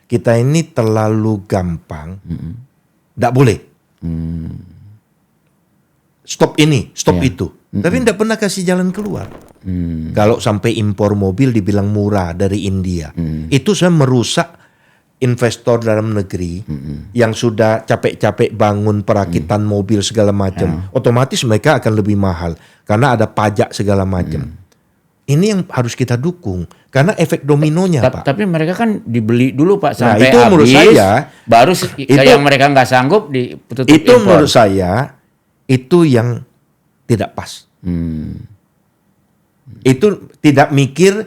kita ini terlalu gampang, tidak boleh. Stop ini, stop itu. Tapi tidak pernah kasih jalan keluar. Kalau sampai impor mobil dibilang murah dari India, itu saya merusak investor dalam negeri yang sudah capek-capek bangun perakitan mobil segala macam. Otomatis mereka akan lebih mahal karena ada pajak segala macam. Ini yang harus kita dukung karena efek dominonya, Pak. Tapi mereka kan dibeli dulu, Pak, sampai itu habis. Menurut saya, baru yang mereka nggak sanggup ditutup impor. Itu menurut saya itu yang tidak pas. Itu tidak mikir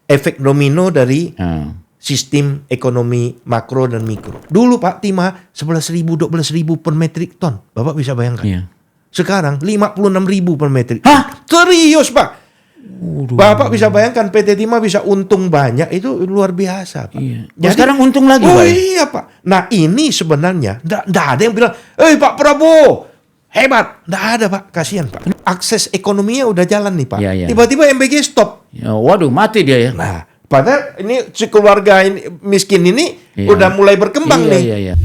efek domino dari sistem ekonomi makro dan mikro. Dulu Pak timah 11.000, 12.000 per metrik ton. Bapak bisa bayangkan. Iya. Sekarang 56.000 per metrik ton. Hah? Serius Pak. Bapak bisa bayangkan PT Timah bisa untung banyak, itu luar biasa Pak. Iya. Jadi, sekarang untung lagi Pak. Iya Pak. Nah ini sebenarnya enggak ada yang bilang, Pak Prabowo hebat. Enggak ada Pak, kasihan Pak. Akses ekonominya udah jalan nih Pak. Iya, iya. Tiba-tiba MBG stop. Ya, waduh, mati dia ya. Nah, padahal ini si keluarga ini, miskin ini udah mulai berkembang nih. Iya.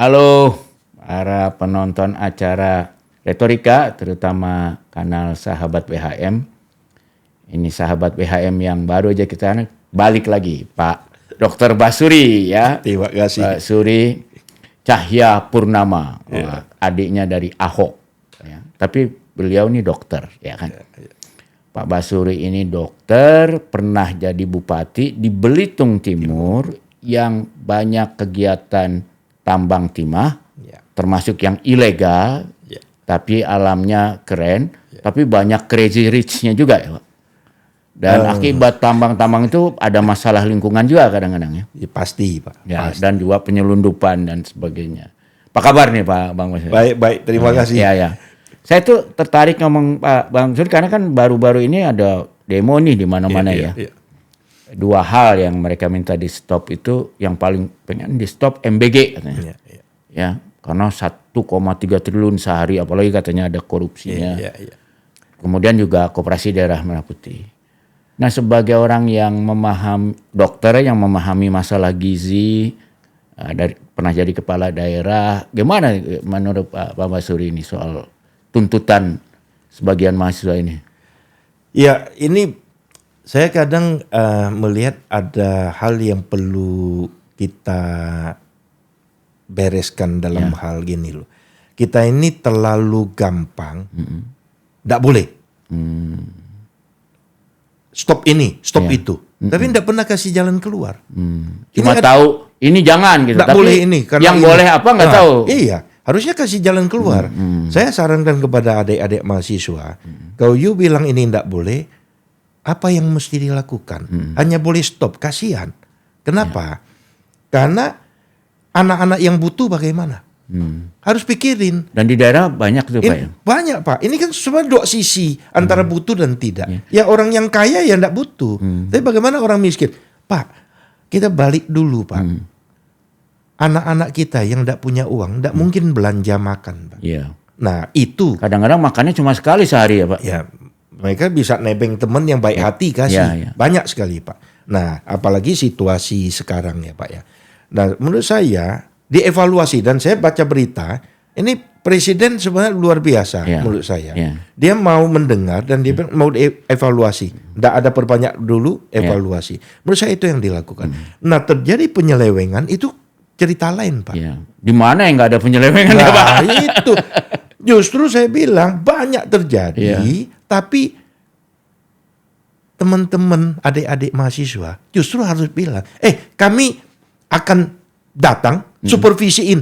Halo para penonton acara Retorika, terutama kanal Sahabat BHM. Ini Sahabat BHM yang baru aja kita balik lagi, Pak Dr. Basuri ya. Terima kasih. Pak Suri Cahya Purnama, adiknya dari Ahok. Ya. Tapi beliau ini dokter, ya kan. Pak Basuri ini dokter, pernah jadi bupati di Belitung Timur yang banyak kegiatan tambang timah, termasuk yang ilegal, tapi alamnya keren, tapi banyak crazy rich-nya juga ya Pak. Dan akibat tambang-tambang itu ada masalah lingkungan juga kadang-kadang ya. Pasti Pak. Ya, Pasti. dan juga penyelundupan dan sebagainya. Apa kabar nih Pak Bang Mas? Baik, terima kasih. Ya. Saya tuh tertarik ngomong Pak Bang Suri karena kan baru-baru ini ada demo nih di mana-mana ya. Dua hal yang mereka minta di stop itu, yang paling pengen di stop MBG katanya. Ya, karena 1,3 triliun sehari, apalagi katanya ada korupsinya. Kemudian juga Koperasi Daerah Merah Putih. Nah, sebagai orang yang dokter yang memahami masalah gizi, pernah jadi kepala daerah, gimana menurut Pak Basuri ini soal tuntutan sebagian mahasiswa ini? Ya, ini saya kadang melihat ada hal yang perlu kita bereskan dalam hal gini loh. Kita ini terlalu gampang, tidak boleh. Stop ini, stop itu. Tapi tidak pernah kasih jalan keluar. Cuma tahu ini jangan gitu. Tidak tapi boleh ini. Yang boleh apa nggak tahu. Iya, harusnya kasih jalan keluar. Saya sarankan kepada adik-adik mahasiswa, kalau you bilang ini tidak boleh, apa yang mesti dilakukan? Hanya boleh stop, kasihan. Kenapa? Karena anak-anak yang butuh bagaimana? Harus pikirin. Dan di daerah banyak tuh Pak ya? Banyak Pak. Ini kan sebenarnya dua sisi antara butuh dan tidak. Ya orang yang kaya ya tidak butuh. Tapi bagaimana orang miskin? Pak, kita balik dulu Pak. Anak-anak kita yang tidak punya uang tidak mungkin belanja makan Pak. Iya. Nah itu. Kadang-kadang makannya cuma sekali sehari ya Pak? Ya. Mereka bisa nebeng teman yang baik hati kasih. Banyak sekali Pak. Nah apalagi situasi sekarang ya Pak ya. Nah menurut saya dievaluasi. Dan saya baca berita. Ini presiden sebenarnya luar biasa menurut saya. Dia mau mendengar dan dia mau dievaluasi. Tidak ada perbanyak dulu evaluasi. Menurut saya itu yang dilakukan. Nah terjadi penyelewengan itu cerita lain Pak. Di mana yang nggak ada penyelewengan ya Pak? Itu. Justru saya bilang banyak terjadi, tapi teman-teman adik-adik mahasiswa justru harus bilang, kami akan datang supervisiin.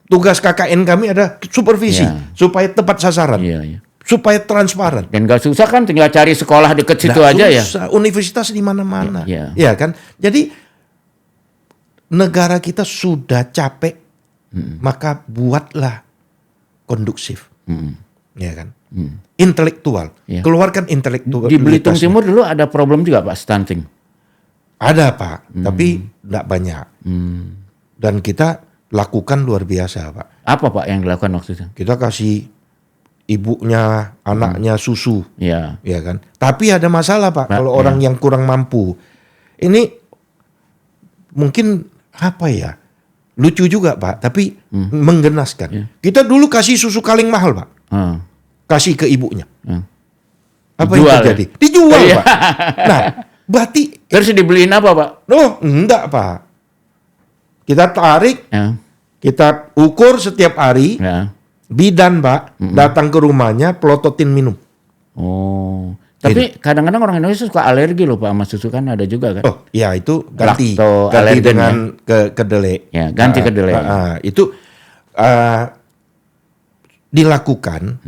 Tugas KKN kami ada supervisi supaya tepat sasaran, supaya transparan. Dan gak susah kan, tinggal cari sekolah deket situ aja susah. Universitas di mana-mana, ya kan. Jadi negara kita sudah capek. Maka buatlah kondusif, ya kan, intelektual, keluarkan intelektual. Di Belitung Timur dulu ada problem juga Pak, stunting. Ada Pak, tapi tidak banyak. Dan kita lakukan luar biasa, Pak. Apa Pak yang dilakukan waktu itu? Kita kasih ibunya, anaknya susu, Ya. ya kan. Tapi ada masalah Pak, kalau orang yang kurang mampu. Ini mungkin apa ya? Lucu juga Pak, tapi menggenaskan. Kita dulu kasih susu kaleng mahal Pak, kasih ke ibunya. Apa yang terjadi? Dijual Pak. Nah, berarti terus dibeliin apa Pak? Oh enggak Pak. Kita tarik, kita ukur setiap hari. Bidan Pak datang ke rumahnya pelototin minum. Oh, tapi kadang-kadang orang Indonesia suka alergi loh Pak sama susu, kan ada juga kan? Oh, ya itu ganti ya? dengan kedelai. Ya, ganti kedelai. Itu dilakukan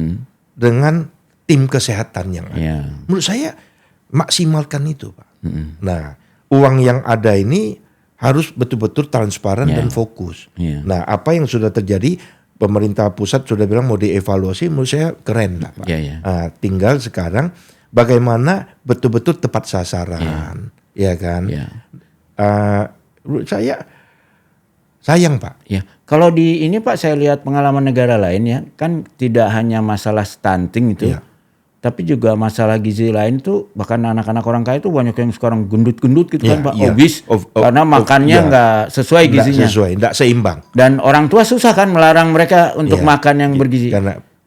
dengan tim kesehatan yang ada. Menurut saya maksimalkan itu Pak. Nah, uang yang ada ini harus betul-betul transparan dan fokus. Nah, apa yang sudah terjadi? Pemerintah pusat sudah bilang mau dievaluasi, menurut saya keren lah Pak. Tinggal sekarang bagaimana betul-betul tepat sasaran, ya kan? Menurut saya sayang Pak. Kalau di ini Pak, saya lihat pengalaman negara lain ya, kan tidak hanya masalah stunting itu, tapi juga masalah gizi lain tuh, bahkan anak-anak orang kaya itu banyak yang sekarang gendut-gendut gitu kan Pak, obes, karena makannya nggak sesuai gizinya. Nggak seimbang. Dan orang tua susah kan melarang mereka untuk makan yang bergizi.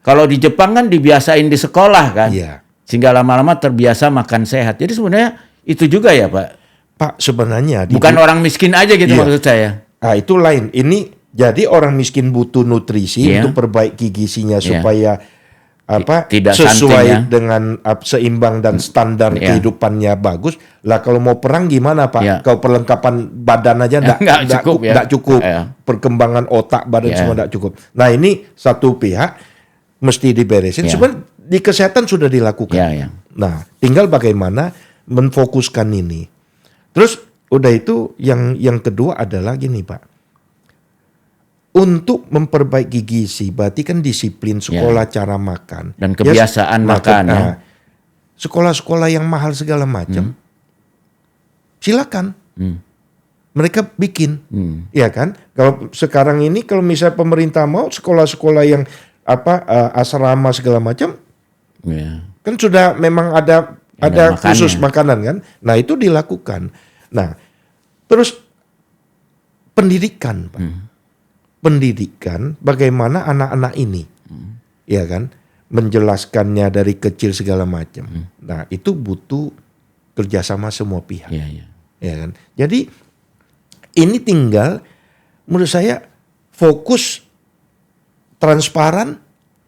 Kalau di Jepang kan dibiasain di sekolah kan, sehingga lama-lama terbiasa makan sehat. Jadi sebenarnya itu juga ya Pak? Pak sebenarnya. Bukan orang miskin aja gitu maksud saya. Itu lain. Ini jadi orang miskin butuh nutrisi untuk perbaiki gizinya supaya tidak sesuai dengan seimbang dan standar kehidupannya bagus. Lah kalau mau perang gimana Pak? Kalau perlengkapan badan aja enggak cukup. Perkembangan otak badan semua enggak cukup. Nah, ini satu pihak mesti diberesin. Sebenarnya di kesehatan sudah dilakukan. Nah, tinggal bagaimana menfokuskan ini. Terus udah itu yang kedua adalah gini Pak. Untuk memperbaiki gizi, berarti kan disiplin sekolah cara makan. Dan kebiasaan makan. Sekolah-sekolah yang mahal segala macam, silakan. Mereka bikin, ya kan? Kalau sekarang ini, kalau misalnya pemerintah mau sekolah-sekolah yang asrama segala macam, kan sudah memang ada khusus makanan kan? Nah itu dilakukan. Nah terus pendidikan, Pak. Pendidikan bagaimana anak-anak ini, ya kan, menjelaskannya dari kecil segala macam. Nah itu butuh kerjasama semua pihak, ya kan. Jadi ini tinggal menurut saya fokus, transparan,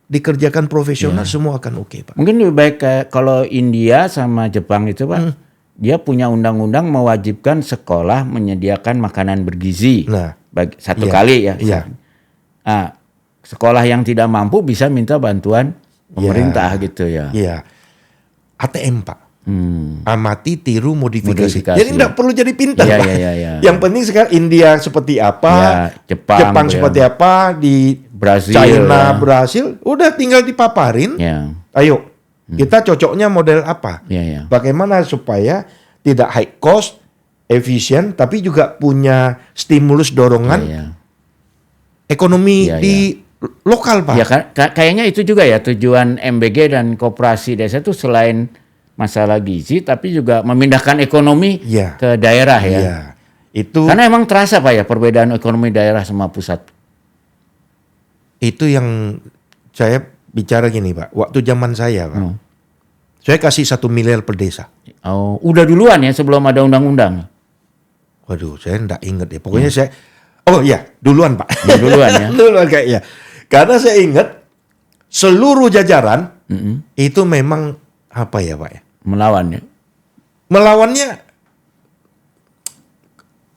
dikerjakan profesional, semua akan oke Pak. Mungkin lebih baik kalau India sama Jepang itu Pak, dia punya undang-undang mewajibkan sekolah menyediakan makanan bergizi. Satu kali ya. Sekolah yang tidak mampu bisa minta bantuan pemerintah gitu ya. ATM Pak. Amati, tiru, modifikasi. Jadi tidak perlu jadi pintar Pak. Yang penting sekarang India seperti apa, Jepang seperti apa, di Brazil, China, Brasil, udah tinggal dipaparin. Ayo, kita cocoknya model apa? Bagaimana supaya tidak high cost, efisien, tapi juga punya stimulus dorongan ekonomi di lokal Pak. Kayaknya itu juga ya tujuan MBG dan Koperasi Desa itu, selain masalah gizi, tapi juga memindahkan ekonomi ke daerah ya. Itu karena emang terasa Pak ya perbedaan ekonomi daerah sama pusat. Itu yang saya bicara gini Pak. Waktu zaman saya Pak, saya kasih 1 miliar per desa. Oh, udah duluan ya sebelum ada undang-undang. Waduh, saya enggak ingat ya. Pokoknya saya, duluan Pak. Duluan ya. Duluan kayaknya. Karena saya ingat seluruh jajaran itu memang apa ya Pak ya? Melawannya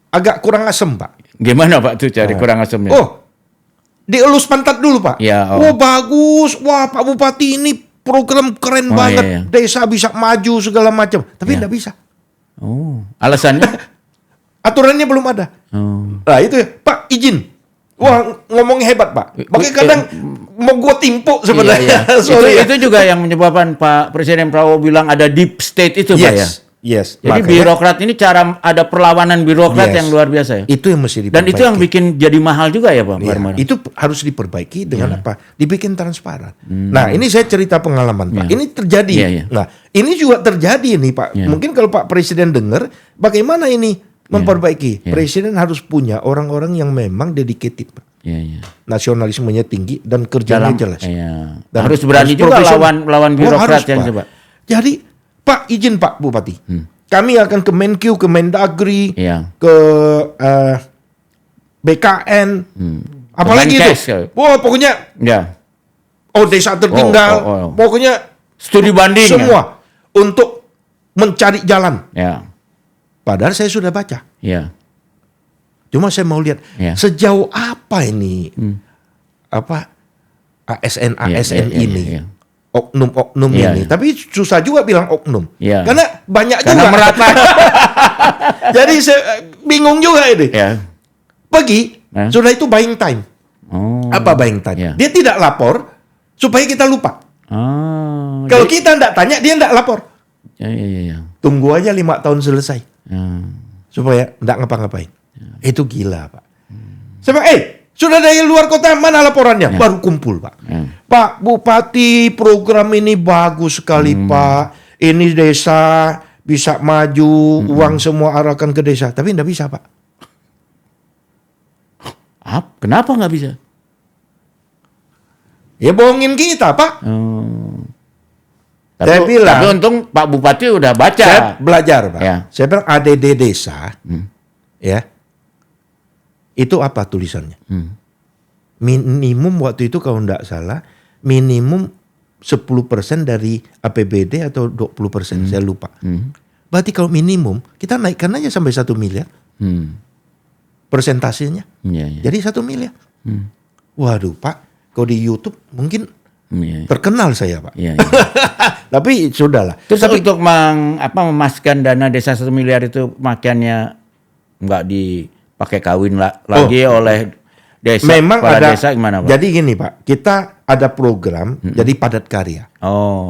agak kurang asem Pak. Gimana Pak tuh cari kurang asemnya? Dielus pantat dulu Pak. Bagus. Wah Pak Bupati ini program keren banget. Desa bisa maju segala macam. Tapi enggak bisa. Alasannya? Aturannya belum ada. Nah itu ya, Pak izin. Wah ngomongnya hebat Pak. Makanya kadang mau gue timpuk sebenarnya. Itu juga yang menyebabkan Pak Presiden Prabowo bilang ada deep state itu Pak ya. Yes. Jadi birokrat ini cara ada perlawanan birokrat yang luar biasa ya. Itu yang mesti diperbaiki. Dan itu yang bikin jadi mahal juga ya Pak. Ya, itu harus diperbaiki dengan apa? Dibikin transparan. Nah ini saya cerita pengalaman Pak. Ini terjadi. Nah ini juga terjadi nih Pak. Mungkin kalau Pak Presiden dengar, bagaimana ini memperbaiki? Presiden harus punya orang-orang yang memang dedicated Pak. Nasionalismenya tinggi dan kerjanya jelas. Dan harus berani juga lawan birokrat yang coba. Jadi Pak izin Pak Bupati, kami akan ke Menkyu, ke Mendagri, ke BKN, apalagi itu. Wah pokoknya, desa tertinggal, pokoknya studi banding semua untuk mencari jalan. Padahal saya sudah baca. Cuma saya mau lihat sejauh apa ini, ASN ini. Oknum ini, tapi susah juga bilang oknum, karena banyak juga merata. Jadi saya bingung juga ini. Pergi, sudah itu buying time. Apa buying time? Dia tidak lapor supaya kita lupa. Kalau kita tidak tanya, dia tidak lapor. Tunggu aja 5 tahun selesai, supaya tidak ngapa-ngapain. Itu gila Pak. Sebab sudah dari luar kota, mana laporannya? Baru kumpul Pak. Pak Bupati, program ini bagus sekali Pak. Ini desa bisa maju, uang semua arahkan ke desa. Tapi tidak bisa Pak. Kenapa nggak bisa? Ya bohongin kita Pak. Saya bilang. Tapi untung Pak Bupati udah baca. Saya belajar Pak. Saya bilang ADD desa, itu apa tulisannya? Minimum waktu itu kalau tidak salah, minimum 10% dari APBD atau 20%, saya lupa. Berarti kalau minimum, kita naikkan aja sampai 1 miliar. Persentasenya. Jadi 1 miliar. Waduh Pak, kalau di YouTube mungkin terkenal saya Pak. Tapi sudahlah. Terus untuk memastikan dana desa 1 miliar itu makanya nggak dipakai kawin lagi oleh desa. Memang ada desa gimana Pak? Jadi gini Pak, kita ada program jadi padat karya.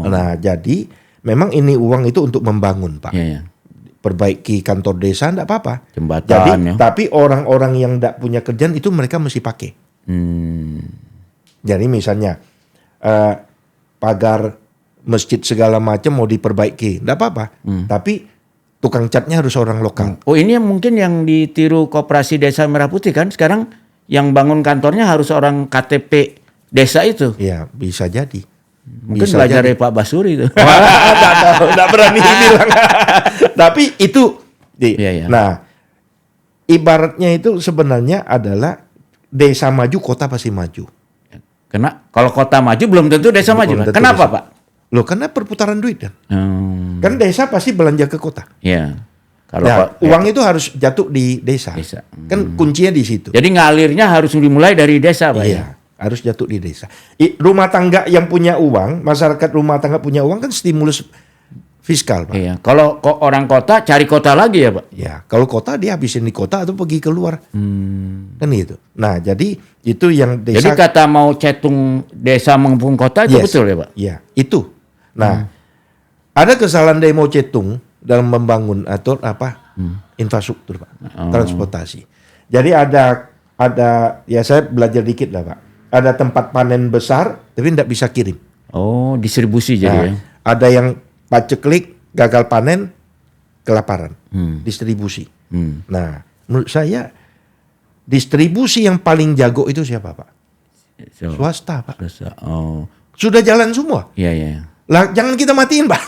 Nah jadi memang ini uang itu untuk membangun Pak. Perbaiki kantor desa enggak apa-apa. Jembatan. Jadi tapi orang-orang yang enggak punya kerjaan itu mereka mesti pakai. Jadi misalnya pagar masjid segala macam mau diperbaiki, enggak apa-apa. Tapi tukang catnya harus orang lokal. Ini mungkin yang ditiru Koperasi Desa Merah Putih kan sekarang yang bangun kantornya harus orang KTP desa itu. Iya, bisa jadi. Mungkin bisa belajar dari Pak Basuri itu. Enggak berani bilang. Tapi itu nah, ibaratnya itu sebenarnya adalah desa maju, kota pasti maju. Karena kalau kota maju belum tentu desa maju. Kenapa Pak? Loh karena perputaran duit kan. Kan desa pasti belanja ke kota. Kalau uang itu harus jatuh di desa. Kan kuncinya di situ. Jadi ngalirnya harus dimulai dari desa Pak. Harus jatuh di desa. Rumah tangga yang punya uang, masyarakat rumah tangga punya uang kan stimulus fiskal Pak. Kalau orang kota cari kota lagi ya Pak. Kalau kota dia habisin di kota atau pergi keluar. Kan gitu. Nah jadi itu yang desa. Jadi kata mau cetung desa maupun kota itu betul ya Pak? Iya itu. Nah ada kesalahan demo cetung dalam membangun atau infrastruktur Pak, transportasi. Jadi ada ya saya belajar dikit lah Pak. Ada tempat panen besar tapi tidak bisa kirim. Distribusi jadi ya. Ada yang paceklik, gagal panen, kelaparan, distribusi. Nah menurut saya distribusi yang paling jago itu siapa Pak? Swasta Pak. Sudah jalan semua. Lah jangan kita matiin Pak.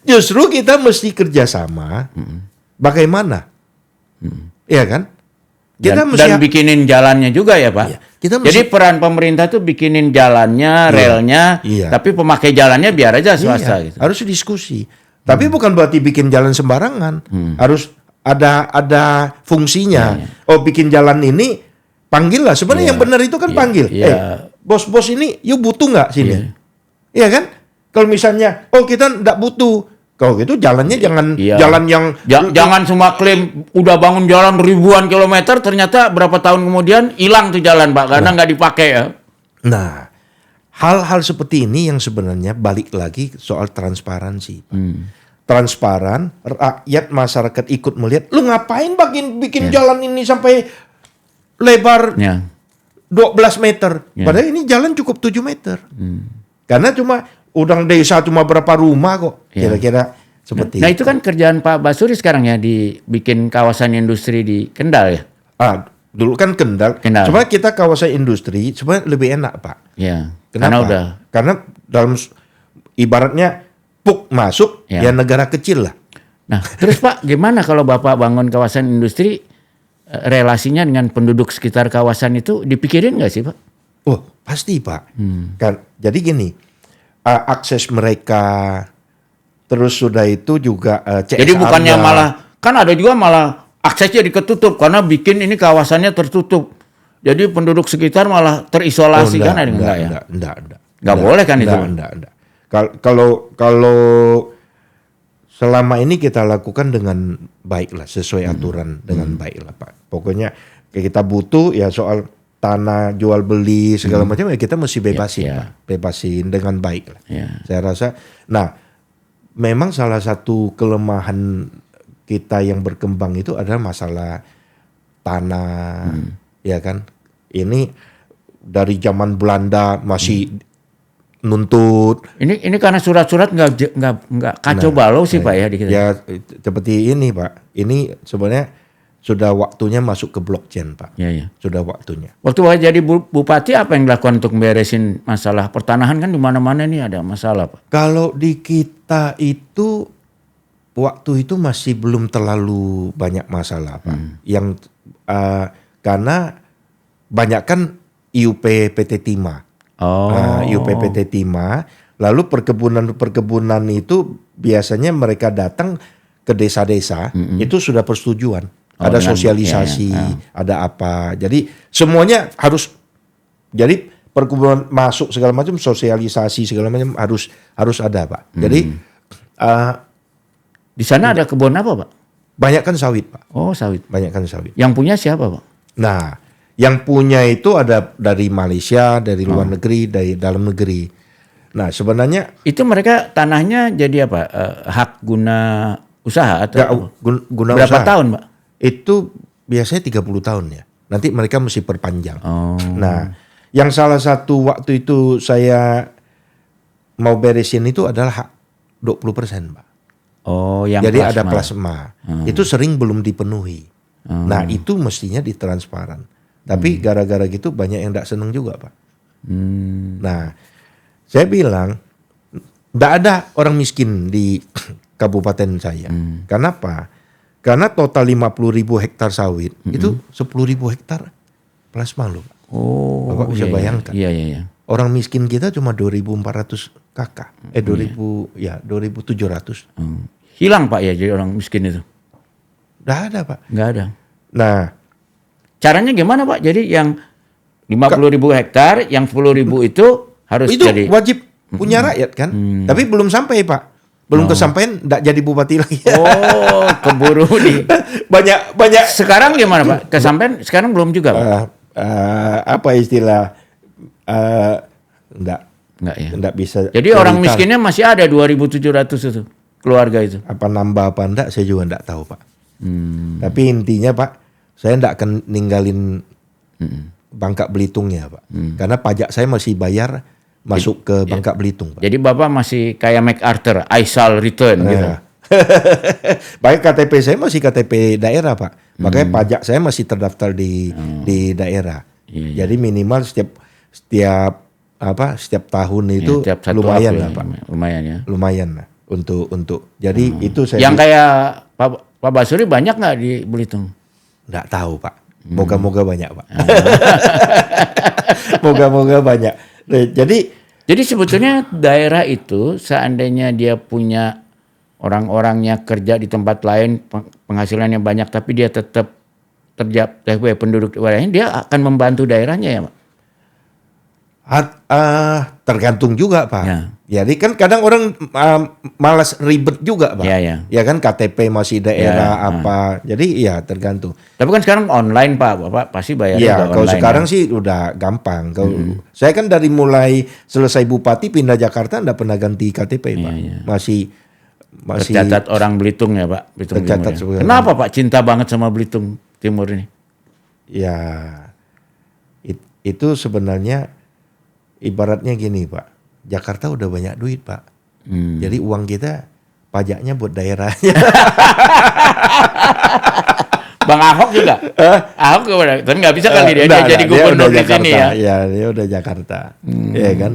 Justru kita mesti kerjasama. Bagaimana? Iya kan? Dan bikinin jalannya juga ya Pak. Jadi peran pemerintah tuh bikinin jalannya, relnya, tapi pemakai jalannya biar aja swasta. Gitu. Harus diskusi. Tapi bukan berarti bikin jalan sembarangan. Harus ada fungsinya. Bikin jalan ini, panggil lah. Sebenarnya yang benar itu kan panggil. Bos-bos ini, yuk butuh nggak sini? Iya kan? Kalau misalnya, kita nggak butuh. Kalau gitu jalannya jalan yang jangan cuma klaim udah bangun jalan ribuan kilometer, ternyata berapa tahun kemudian hilang tuh jalan Pak karena nggak dipakai ya. Nah, hal-hal seperti ini yang sebenarnya balik lagi soal transparansi. transparan, rakyat masyarakat ikut melihat, lu ngapain bikin jalan ini sampai lebar 12 meter. Padahal ini jalan cukup 7 meter. Karena cuma udang desa cuma berapa rumah kok. Kira-kira seperti itu. Nah itu kan kerjaan Pak Basuri sekarang ya, dibikin kawasan industri di Kendal ya? Dulu kan Kendal. Cuma kita kawasan industri sebenarnya lebih enak Pak. Ya. Kenapa? Karena dalam ibaratnya puk masuk ya negara kecil lah. Nah terus Pak gimana kalau Bapak bangun kawasan industri, relasinya dengan penduduk sekitar kawasan itu dipikirin nggak sih Pak? Oh pasti Pak. Kan, jadi gini, akses mereka, terus sudah itu juga CSR. Jadi bukannya malah, kan ada juga malah aksesnya diketutup karena bikin ini kawasannya tertutup. Jadi penduduk sekitar malah terisolasi kan? Enggak boleh kan itu? Enggak. Kalau selama ini kita lakukan dengan baik lah, sesuai aturan dengan baik lah Pak. Pokoknya kita butuh ya soal tanah jual beli segala macam ya kita mesti bebasin Pak. Bebasin dengan baik lah. Saya rasa. Nah memang salah satu kelemahan kita yang berkembang itu adalah masalah tanah, ya kan. Ini dari zaman Belanda masih nuntut. Ini karena surat-surat nggak kacau balau sih Pak ya di kita. Ya seperti ini Pak. Ini sebenarnya sudah waktunya masuk ke blockchain Pak. Ya. Sudah waktunya. Waktu Pak jadi bupati apa yang dilakukan untuk beresin masalah pertanahan, kan di mana-mana ini ada masalah Pak. Kalau di kita itu waktu itu masih belum terlalu banyak masalah Pak. Yang karena banyak kan IUP PT Timah. IUP PT Timah. Lalu perkebunan itu biasanya mereka datang ke desa-desa, itu sudah persetujuan. Ada sosialisasi, ada apa. Jadi semuanya harus, jadi perkebunan masuk segala macam, sosialisasi segala macam harus ada Pak. Jadi di sana ada kebun apa Pak? Banyak kan sawit Pak. Oh sawit. Banyak kan sawit. Yang punya siapa Pak? Nah yang punya itu ada dari Malaysia, dari luar negeri, dari dalam negeri. Nah sebenarnya itu mereka tanahnya jadi apa? Hak guna usaha atau guna berapa usaha. Tahun Pak? Itu biasanya 30 tahun ya. Nanti mereka mesti perpanjang. Nah yang salah satu waktu itu saya mau beresin itu adalah hak 20% Pak. Yang jadi plasma. Ada plasma. Itu sering belum dipenuhi. Nah itu mestinya ditransparan. Tapi gara-gara gitu banyak yang tidak senang juga Pak. Nah saya bilang tidak ada orang miskin di kabupaten saya. Kenapa? Karena total 50.000 hektar sawit itu 10.000 hektar plasma loh Pak. Bapak bisa bayangkan. Iya. Orang miskin kita cuma 2.400 kakak. 2.700. Hilang Pak ya jadi orang miskin itu? Nggak ada Pak. Nggak ada. Nah. Caranya gimana Pak? Jadi yang 50.000 hektar, yang 10.000 itu harus itu jadi. Itu wajib punya rakyat kan. Tapi belum sampai Pak. Belum kesampaian, nggak jadi bupati lagi. Keburu nih. Banyak. Sekarang gimana Pak? Kesampaian sekarang belum juga Pak? Apa istilah? Enggak ya. Enggak bisa. Jadi orang miskinnya masih ada 2.700 itu keluarga itu. Apa nambah apa enggak saya juga enggak tahu Pak. Tapi intinya Pak, saya enggak akan ninggalin Bangka Belitungnya Pak. Karena pajak saya masih bayar masuk ke Bangka Belitung Pak. Jadi Bapak masih kayak MacArthur, I shall return gitu. Baik KTP saya masih KTP daerah Pak. Makanya pajak saya masih terdaftar di daerah. Jadi minimal setiap tahun itu lumayan lah Pak. Lumayan ya. Lumayan lah untuk jadi itu saya. Yang kayak Pak Basuri banyak nggak di Belitung? Nggak tahu Pak. Moga-moga banyak Pak. Moga-moga banyak. Jadi sebetulnya daerah itu seandainya dia punya orang-orangnya kerja di tempat lain, penghasilannya banyak, tapi dia tetap terjadi penduduk daerahnya, dia akan membantu daerahnya ya Pak? Tergantung juga Pak. Ya. Jadi kan kadang orang malas ribet juga Pak. Ya kan KTP masih daerah apa. Jadi ya tergantung. Tapi kan sekarang online Pak, Bapak pasti bayarnya ya, online. Kalau sekarang sih udah gampang. Kalau saya kan dari mulai selesai bupati pindah Jakarta enggak pernah ganti KTP Pak. Masih masih tercatat orang Belitung ya Pak, Belitung tercatat Timur. Ya. Kenapa Pak cinta banget sama Belitung Timur ini? Ya itu sebenarnya ibaratnya gini Pak, Jakarta udah banyak duit Pak, jadi uang kita pajaknya buat daerahnya. Bang Ahok juga, Ahok juga, tapi nggak bisa kali dia jadi gubernur di sini ya. Ya dia udah Jakarta, ya kan.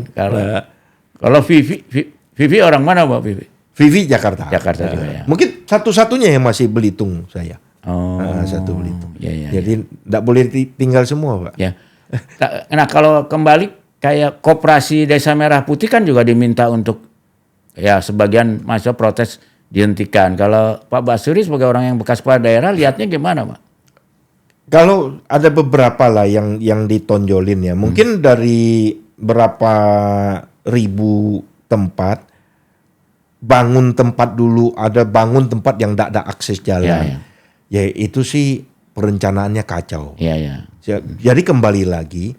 Kalau Vivi orang mana Pak Vivi? Vivi Jakarta. Jakarta juga ya. Mungkin satu-satunya yang masih Belitung saya. Oh, satu Belitung. Ya. Jadi tidak boleh tinggal semua Pak. Ya. Nah kalau kembali kayak Koperasi Desa Merah Putih kan juga diminta untuk ya sebagian mahasiswa protes dihentikan. Kalau Pak Basuri sebagai orang yang bekas kepala daerah lihatnya gimana Pak? Kalau ada beberapa lah yang ditonjolin ya. Mungkin dari berapa ribu tempat, bangun tempat dulu, ada bangun tempat yang tidak ada akses jalan. Ya itu sih perencanaannya kacau. Iya. Jadi kembali lagi,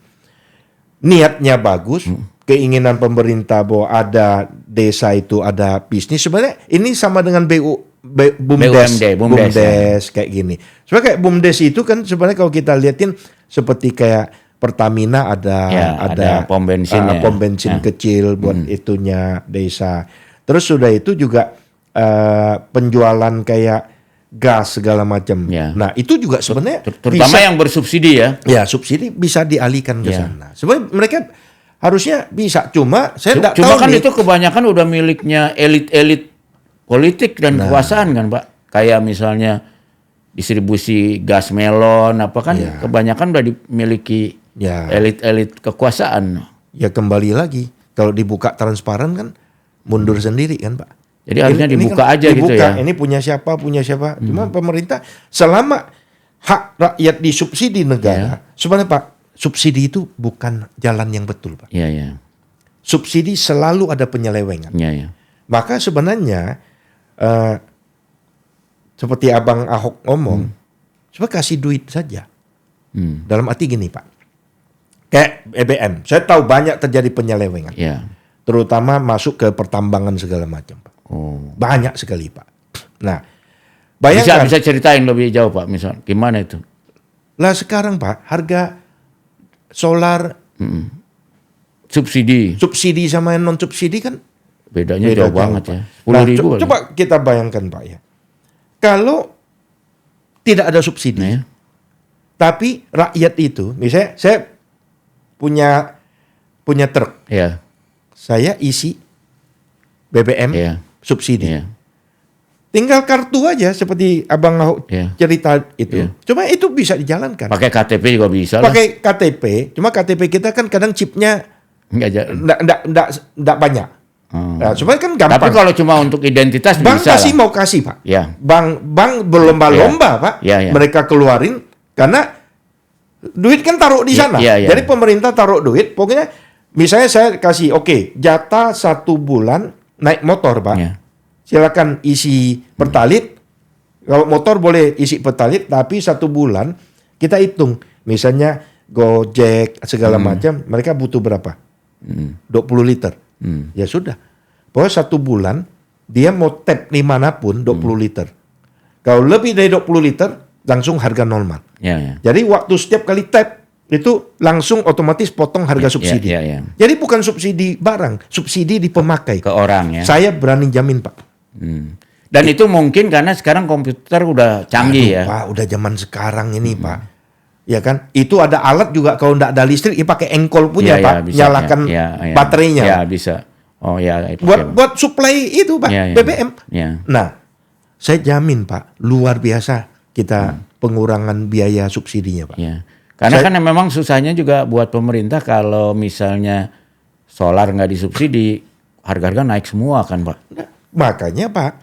niatnya bagus, keinginan pemerintah bahwa ada desa itu ada bisnis. Sebenarnya ini sama dengan BUMDes kayak gini. Sebenarnya kayak BUMDes itu kan sebenarnya kalau kita liatin seperti kayak Pertamina ada pom bensin, kecil buat itunya desa. Terus sudah itu juga penjualan kayak gas segala macam. Ya. Nah itu juga sebenarnya terutama yang bersubsidi ya. Ya subsidi bisa dialihkan ke sana. Sebenarnya mereka harusnya bisa. Cuma saya tidak tahu. Cuma kan itu kebanyakan udah miliknya elit-elit politik dan kekuasaan kan Pak. Kayak misalnya distribusi gas melon apa kan kebanyakan udah dimiliki elit-elit kekuasaan. Ya kembali lagi kalau dibuka transparan kan mundur sendiri kan Pak. Jadi harusnya dibuka aja gitu ya. Ini punya siapa. Cuma pemerintah selama hak rakyat disubsidi negara. Sebenarnya Pak, subsidi itu bukan jalan yang betul Pak. Iya. Subsidi selalu ada penyelewengan. Iya. Maka sebenarnya seperti Abang Ahok ngomong, coba kasih duit saja. Dalam arti gini Pak, kayak BBM, saya tahu banyak terjadi penyelewengan. Iya. Terutama masuk ke pertambangan segala macam Pak. Banyak sekali Pak. Nah, bayangkan. Bisa ceritain lebih jauh Pak, misal gimana itu? Lah sekarang Pak, harga solar subsidi sama non subsidi kan bedanya jauh banget ya. 10.000. Coba kita bayangkan Pak ya. Kalau tidak ada subsidi, tapi rakyat itu, misalnya saya punya truk, saya isi BBM subsidi, tinggal kartu aja seperti Abang Ahok cerita itu, cuma itu bisa dijalankan. Pakai KTP juga bisa. Pakai KTP, cuma KTP kita kan kadang chipnya nggak banyak. Nah, supaya kan gampang. Tapi kalau cuma untuk identitas bank bisa pasti mau kasih Pak. Ya. Bank berlomba-lomba Pak. Mereka keluarin karena duit kan taruh di sana. Jadi pemerintah taruh duit. Pokoknya misalnya saya kasih jatah 1 bulan naik motor Pak. Silakan isi Pertalite. Kalau motor boleh isi Pertalite, tapi 1 bulan kita hitung. Misalnya Gojek segala macam, mereka butuh berapa? 20 liter. Ya sudah. Pokoknya 1 bulan dia mau tap di manapun 20 liter. Kalau lebih dari 20 liter langsung harga normal. Jadi waktu setiap kali tap itu langsung otomatis potong harga subsidi. Jadi bukan subsidi barang, subsidi di pemakai. Ke orang ya. Saya berani jamin Pak. Dan itu mungkin karena sekarang komputer udah canggih. Pak, udah zaman sekarang ini Pak. Ya kan, itu ada alat juga kalau nggak ada listrik, pakai engkol punya Pak, bisa, nyalakan baterainya. Ya bisa. Oh ya. Itu buat supply itu Pak, BBM. Nah, saya jamin Pak, luar biasa kita pengurangan biaya subsidinya Pak. Karena kan memang susahnya juga buat pemerintah kalau misalnya solar nggak disubsidi, harga-harga naik semua kan Pak. Nah, makanya Pak,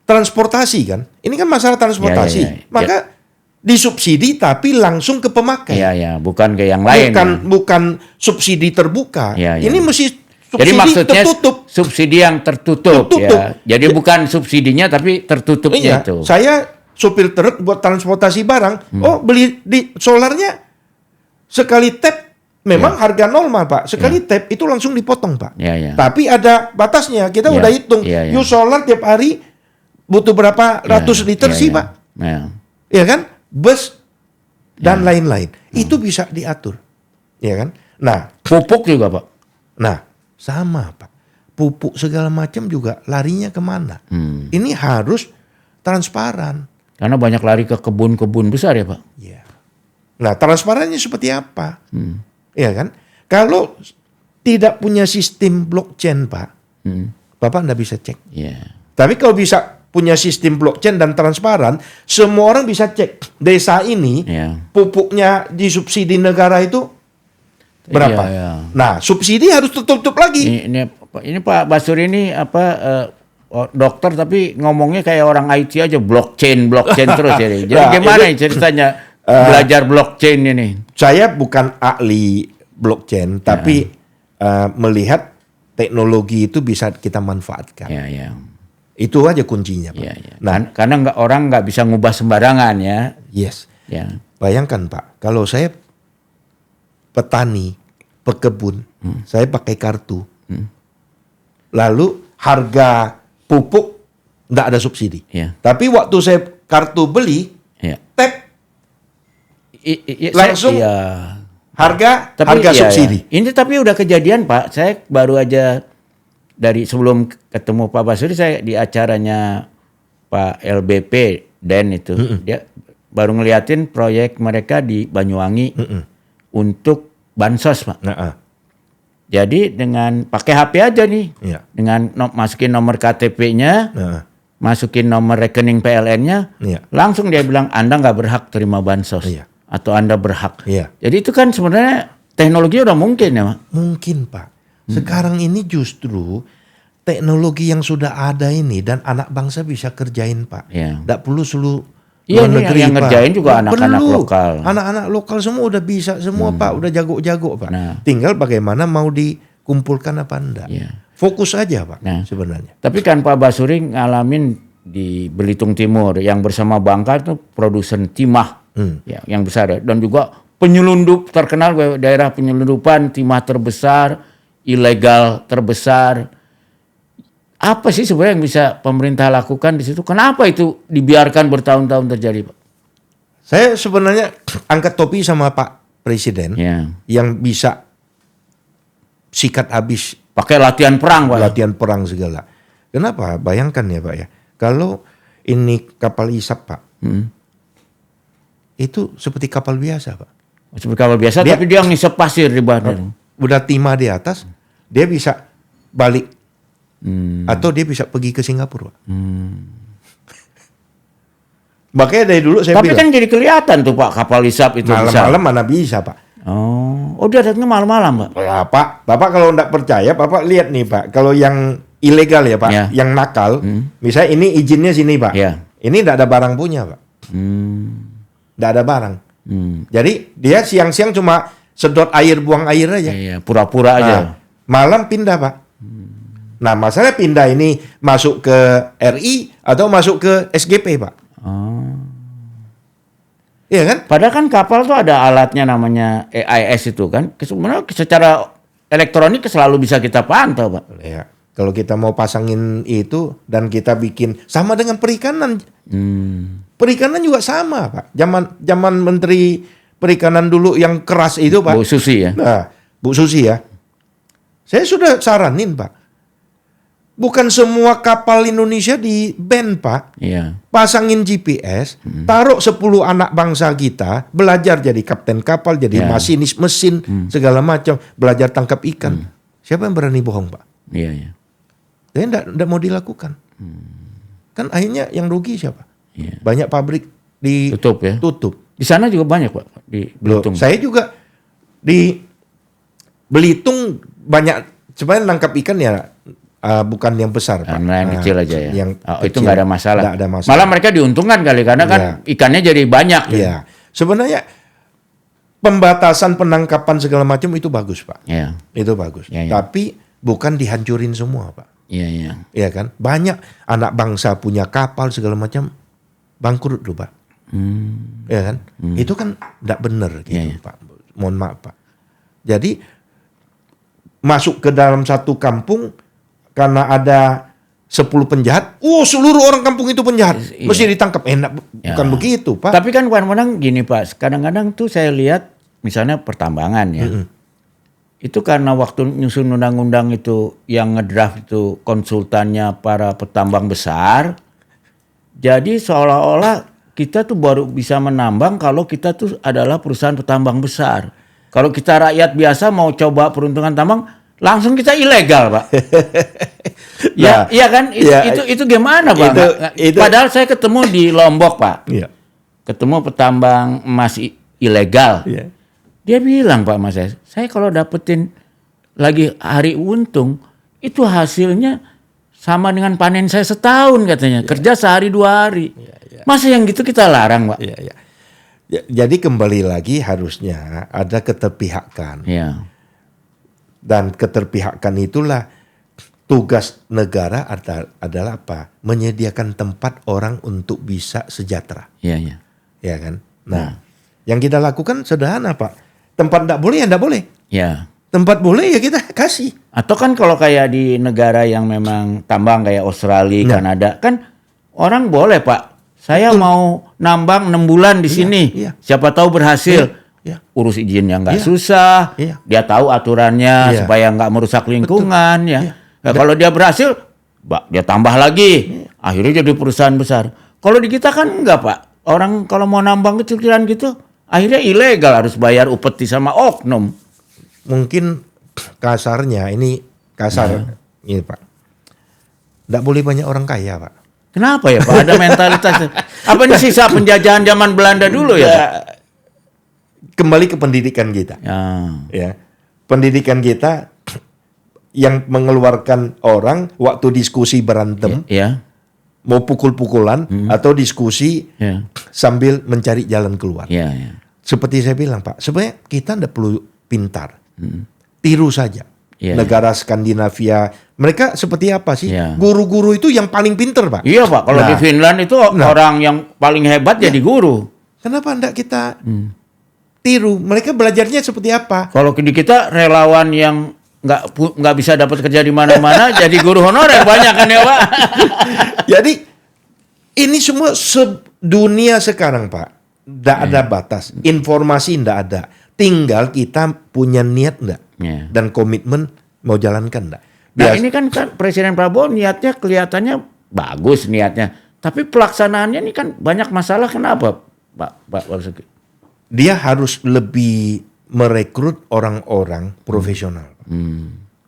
transportasi kan, ini kan masalah transportasi, maka disubsidi tapi langsung ke pemakai. Bukan ke yang lain. Bukan subsidi terbuka. Ini mesti subsidi jadi maksudnya tertutup. Subsidi yang tertutup. Ya. Jadi bukan subsidinya tapi tertutupnya itu. Saya supir truk buat transportasi barang. Beli di solarnya sekali tap Memang harga normal Pak. Sekali tap itu langsung dipotong Pak. Ya. Tapi ada batasnya. Kita udah hitung. You solar tiap hari butuh berapa ratus liter sih Pak. Ya kan? Bus dan lain-lain. Itu bisa diatur. Ya kan? Nah, pupuk juga Pak. Nah, sama Pak. Pupuk segala macam juga larinya kemana? Ini harus transparan. Karena banyak lari ke kebun-kebun besar ya Pak. Ya. Nah, transparannya seperti apa? Ya kan? Kalau tidak punya sistem blockchain Pak, Bapak nggak bisa cek. Tapi kalau bisa punya sistem blockchain dan transparan, semua orang bisa cek desa ini pupuknya disubsidi negara itu berapa. Nah, subsidi harus tutup lagi. Ini Pak Basuri ini dokter tapi ngomongnya kayak orang IT aja, blockchain terus jadi. Jadi gimana ceritanya belajar blockchain ini? Saya bukan ahli blockchain, tapi melihat teknologi itu bisa kita manfaatkan. Itu aja kuncinya, Pak. Nah, karena orang nggak bisa ngubah sembarangan ya. Yes. Bayangkan Pak, kalau saya petani, pekebun, saya pakai kartu, lalu harga pupuk nggak ada subsidi. Tapi waktu saya kartu beli, tap langsung harga subsidi. Ini tapi udah kejadian Pak. Saya baru aja dari sebelum ketemu Pak Basuri, saya di acaranya Pak LBP Den itu, dia baru ngeliatin proyek mereka di Banyuwangi untuk bansos Pak. Jadi dengan pakai HP aja nih, dengan masukin nomor KTP-nya, masukin nomor rekening PLN-nya, langsung dia bilang Anda nggak berhak terima bansos atau Anda berhak. Jadi itu kan sebenarnya teknologi udah mungkin ya Pak? Mungkin Pak. Sekarang ini justru teknologi yang sudah ada ini dan anak bangsa bisa kerjain Pak. Nggak perlu seluruh luar negeri yang ngerjain juga anak-anak lokal. Anak-anak lokal semua udah bisa semua Pak, udah jago-jago Pak. Tinggal bagaimana mau dikumpulkan apa enggak. Fokus aja Pak sebenarnya. Tapi kan Pak Basuri ngalamin di Belitung Timur yang bersama Bangka itu produsen timah yang besar dan juga penyelundup terkenal daerah penyelundupan timah terbesar, ilegal terbesar. Apa sih sebenarnya yang bisa pemerintah lakukan di situ? Kenapa itu dibiarkan bertahun-tahun terjadi, Pak? Saya sebenarnya angkat topi sama Pak Presiden yang bisa sikat habis. Pakai latihan perang, Pak. Latihan perang segala. Kenapa? Bayangkan ya Pak ya. Kalau ini kapal isap Pak, itu seperti kapal biasa Pak. Seperti kapal biasa tapi dia ngisep pasir di bawah. Udah timah di atas, dia bisa balik. Atau dia bisa pergi ke Singapura. Makanya dari dulu saya bilang. Tapi kan jadi kelihatan tuh Pak kapal isap itu. Malam-malam mana bisa Pak. Oh dia datangnya malam-malam Pak. Ya Pak, Bapak kalau enggak percaya Bapak lihat nih Pak. Kalau yang ilegal ya Pak, yang nakal. Misalnya ini izinnya sini Pak. Ini enggak ada barang punya Pak. Enggak ada barang. Jadi dia siang-siang cuma sedot air, buang air aja. Pura-pura aja. Malam pindah Pak. Nah masalah pindah ini masuk ke RI atau masuk ke SGP Pak. Iya kan? Padahal kan kapal tuh ada alatnya namanya AIS itu kan. Sebenarnya secara elektronik selalu bisa kita pantau Pak. Ya, kalau kita mau pasangin itu dan kita bikin sama dengan perikanan. Perikanan juga sama Pak. Zaman Menteri Perikanan dulu yang keras itu Pak. Bu Susi ya. Nah, Bu Susi ya. Saya sudah saranin Pak. Bukan semua kapal Indonesia di ban Pak. Pasangin GPS, taruh 10 anak bangsa kita, belajar jadi kapten kapal, jadi masinis mesin, segala macam, belajar tangkap ikan. Siapa yang berani bohong Pak? Tapi enggak mau dilakukan. Kan akhirnya yang rugi siapa? Banyak pabrik tutup. Di sana juga banyak Pak di Belitung. Saya juga di Belitung banyak, sebenarnya nangkap ikan ya bukan yang besar Pak. Yang kecil aja ya. Yang itu nggak ada masalah. Nggak ada masalah. Malah mereka diuntungkan kali karena kan ikannya jadi banyak. Iya. Sebenarnya pembatasan penangkapan segala macam itu bagus Pak. Itu bagus. Tapi bukan dihancurin semua Pak. Iya kan? Banyak anak bangsa punya kapal segala macam bangkrut loh Pak. Iya kan? Itu kan nggak benar gitu Pak. Mohon maaf Pak. Jadi masuk ke dalam satu kampung karena ada 10 penjahat, seluruh orang kampung itu penjahat, mesti ditangkap. Bukan begitu, Pak. Tapi kan kadang-kadang gini, Pak, kadang-kadang tuh saya lihat misalnya pertambangan ya. Itu karena waktu nyusun undang-undang itu yang ngedraft itu konsultannya para petambang besar. Jadi seolah-olah kita tuh baru bisa menambang kalau kita tuh adalah perusahaan petambang besar. Kalau kita rakyat biasa mau coba peruntungan tambang, langsung kita ilegal, Pak. Iya kan? Itu gimana, Pak? Padahal saya ketemu di Lombok, Pak. Iya. Ketemu petambang emas ilegal. Iya. Dia bilang, Pak Mas, saya kalau dapetin lagi hari untung, itu hasilnya sama dengan panen saya setahun katanya. Kerja sehari 2 hari. Masa yang gitu kita larang, Pak? Iya. Jadi kembali lagi harusnya ada keterpihakan. Iya. Dan keterpihakan itulah tugas negara adalah apa? Menyediakan tempat orang untuk bisa sejahtera. Iya. Ya kan? Nah, yang kita lakukan sederhana, Pak. Tempat enggak boleh ya enggak boleh. Ya. Tempat boleh ya kita kasih. Atau kan kalau kayak di negara yang memang tambang kayak Australia, Kanada, kan orang boleh, Pak. Saya mau nambang 6 bulan di sini. Iya. Siapa tahu berhasil. Iya. Urus izinnya nggak susah. Iya. Dia tahu aturannya supaya nggak merusak lingkungan. Ya. Nah, kalau dia berhasil, dia tambah lagi. Akhirnya jadi perusahaan besar. Kalau di kita kan enggak, Pak. Orang kalau mau nambang kecil-kecilan gitu, akhirnya ilegal, harus bayar upeti sama oknum. Mungkin kasarnya, ini kasar ini, Pak. Nggak boleh banyak orang kaya, Pak. Kenapa ya, Pak? Ada mentalitas. Apa ini sisa penjajahan zaman Belanda dulu ya, Pak? Kembali ke pendidikan kita. Ya. Pendidikan kita yang mengeluarkan orang waktu diskusi berantem. Ya. Mau pukul-pukulan atau diskusi sambil mencari jalan keluar. Ya. Seperti saya bilang, Pak, sebenarnya kita tidak perlu pintar. Tiru saja. Negara Skandinavia, mereka seperti apa sih? Guru-guru itu yang paling pintar, Pak. Iya, Pak. Kalau di Finland itu orang yang paling hebat jadi guru. Kenapa enggak kita tiru? Mereka belajarnya seperti apa? Kalau di kita relawan yang nggak bisa dapat kerja di mana-mana jadi guru honorer banyak kan ya, Pak? Jadi ini semua dunia sekarang, Pak. Nggak ada batas. Informasi nggak ada. Tinggal kita punya niat nggak dan komitmen mau jalankan nggak. Nah ini kan Presiden Prabowo niatnya kelihatannya bagus niatnya, tapi pelaksanaannya ini kan banyak masalah. Kenapa, Pak Basuki? Dia harus lebih merekrut orang-orang profesional.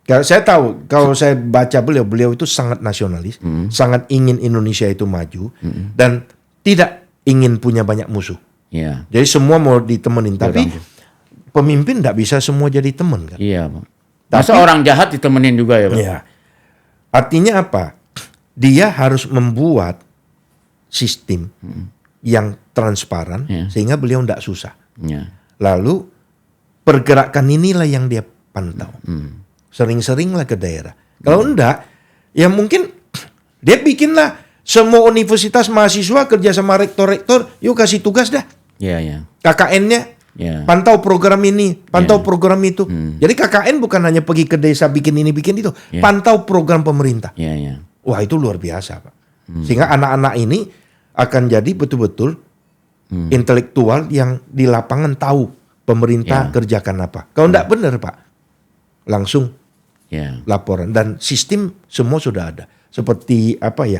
Saya tahu, kalau saya baca beliau itu sangat nasionalis, sangat ingin Indonesia itu maju, dan tidak ingin punya banyak musuh. Jadi semua mau ditemenin, tapi pemimpin tidak bisa semua jadi teman kan? Iya, Pak. Masa orang jahat ditemenin juga ya, Pak? Iya. Artinya apa? Dia harus membuat sistem yang transparan sehingga beliau tidak susah. Lalu pergerakan inilah yang dia pantau. Sering-seringlah ke daerah. Kalau enggak, ya mungkin dia bikinlah semua universitas mahasiswa kerja sama rektor-rektor, yuk kasih tugas dah. KKN-nya. Pantau program ini, pantau program itu. Jadi KKN bukan hanya pergi ke desa bikin ini, bikin itu. Pantau program pemerintah. Wah, itu luar biasa, Pak. Sehingga anak-anak ini akan jadi betul-betul intelektual yang di lapangan tahu pemerintah kerjakan apa. Kalau enggak benar, Pak, langsung laporan. Dan sistem semua sudah ada. Seperti apa ya,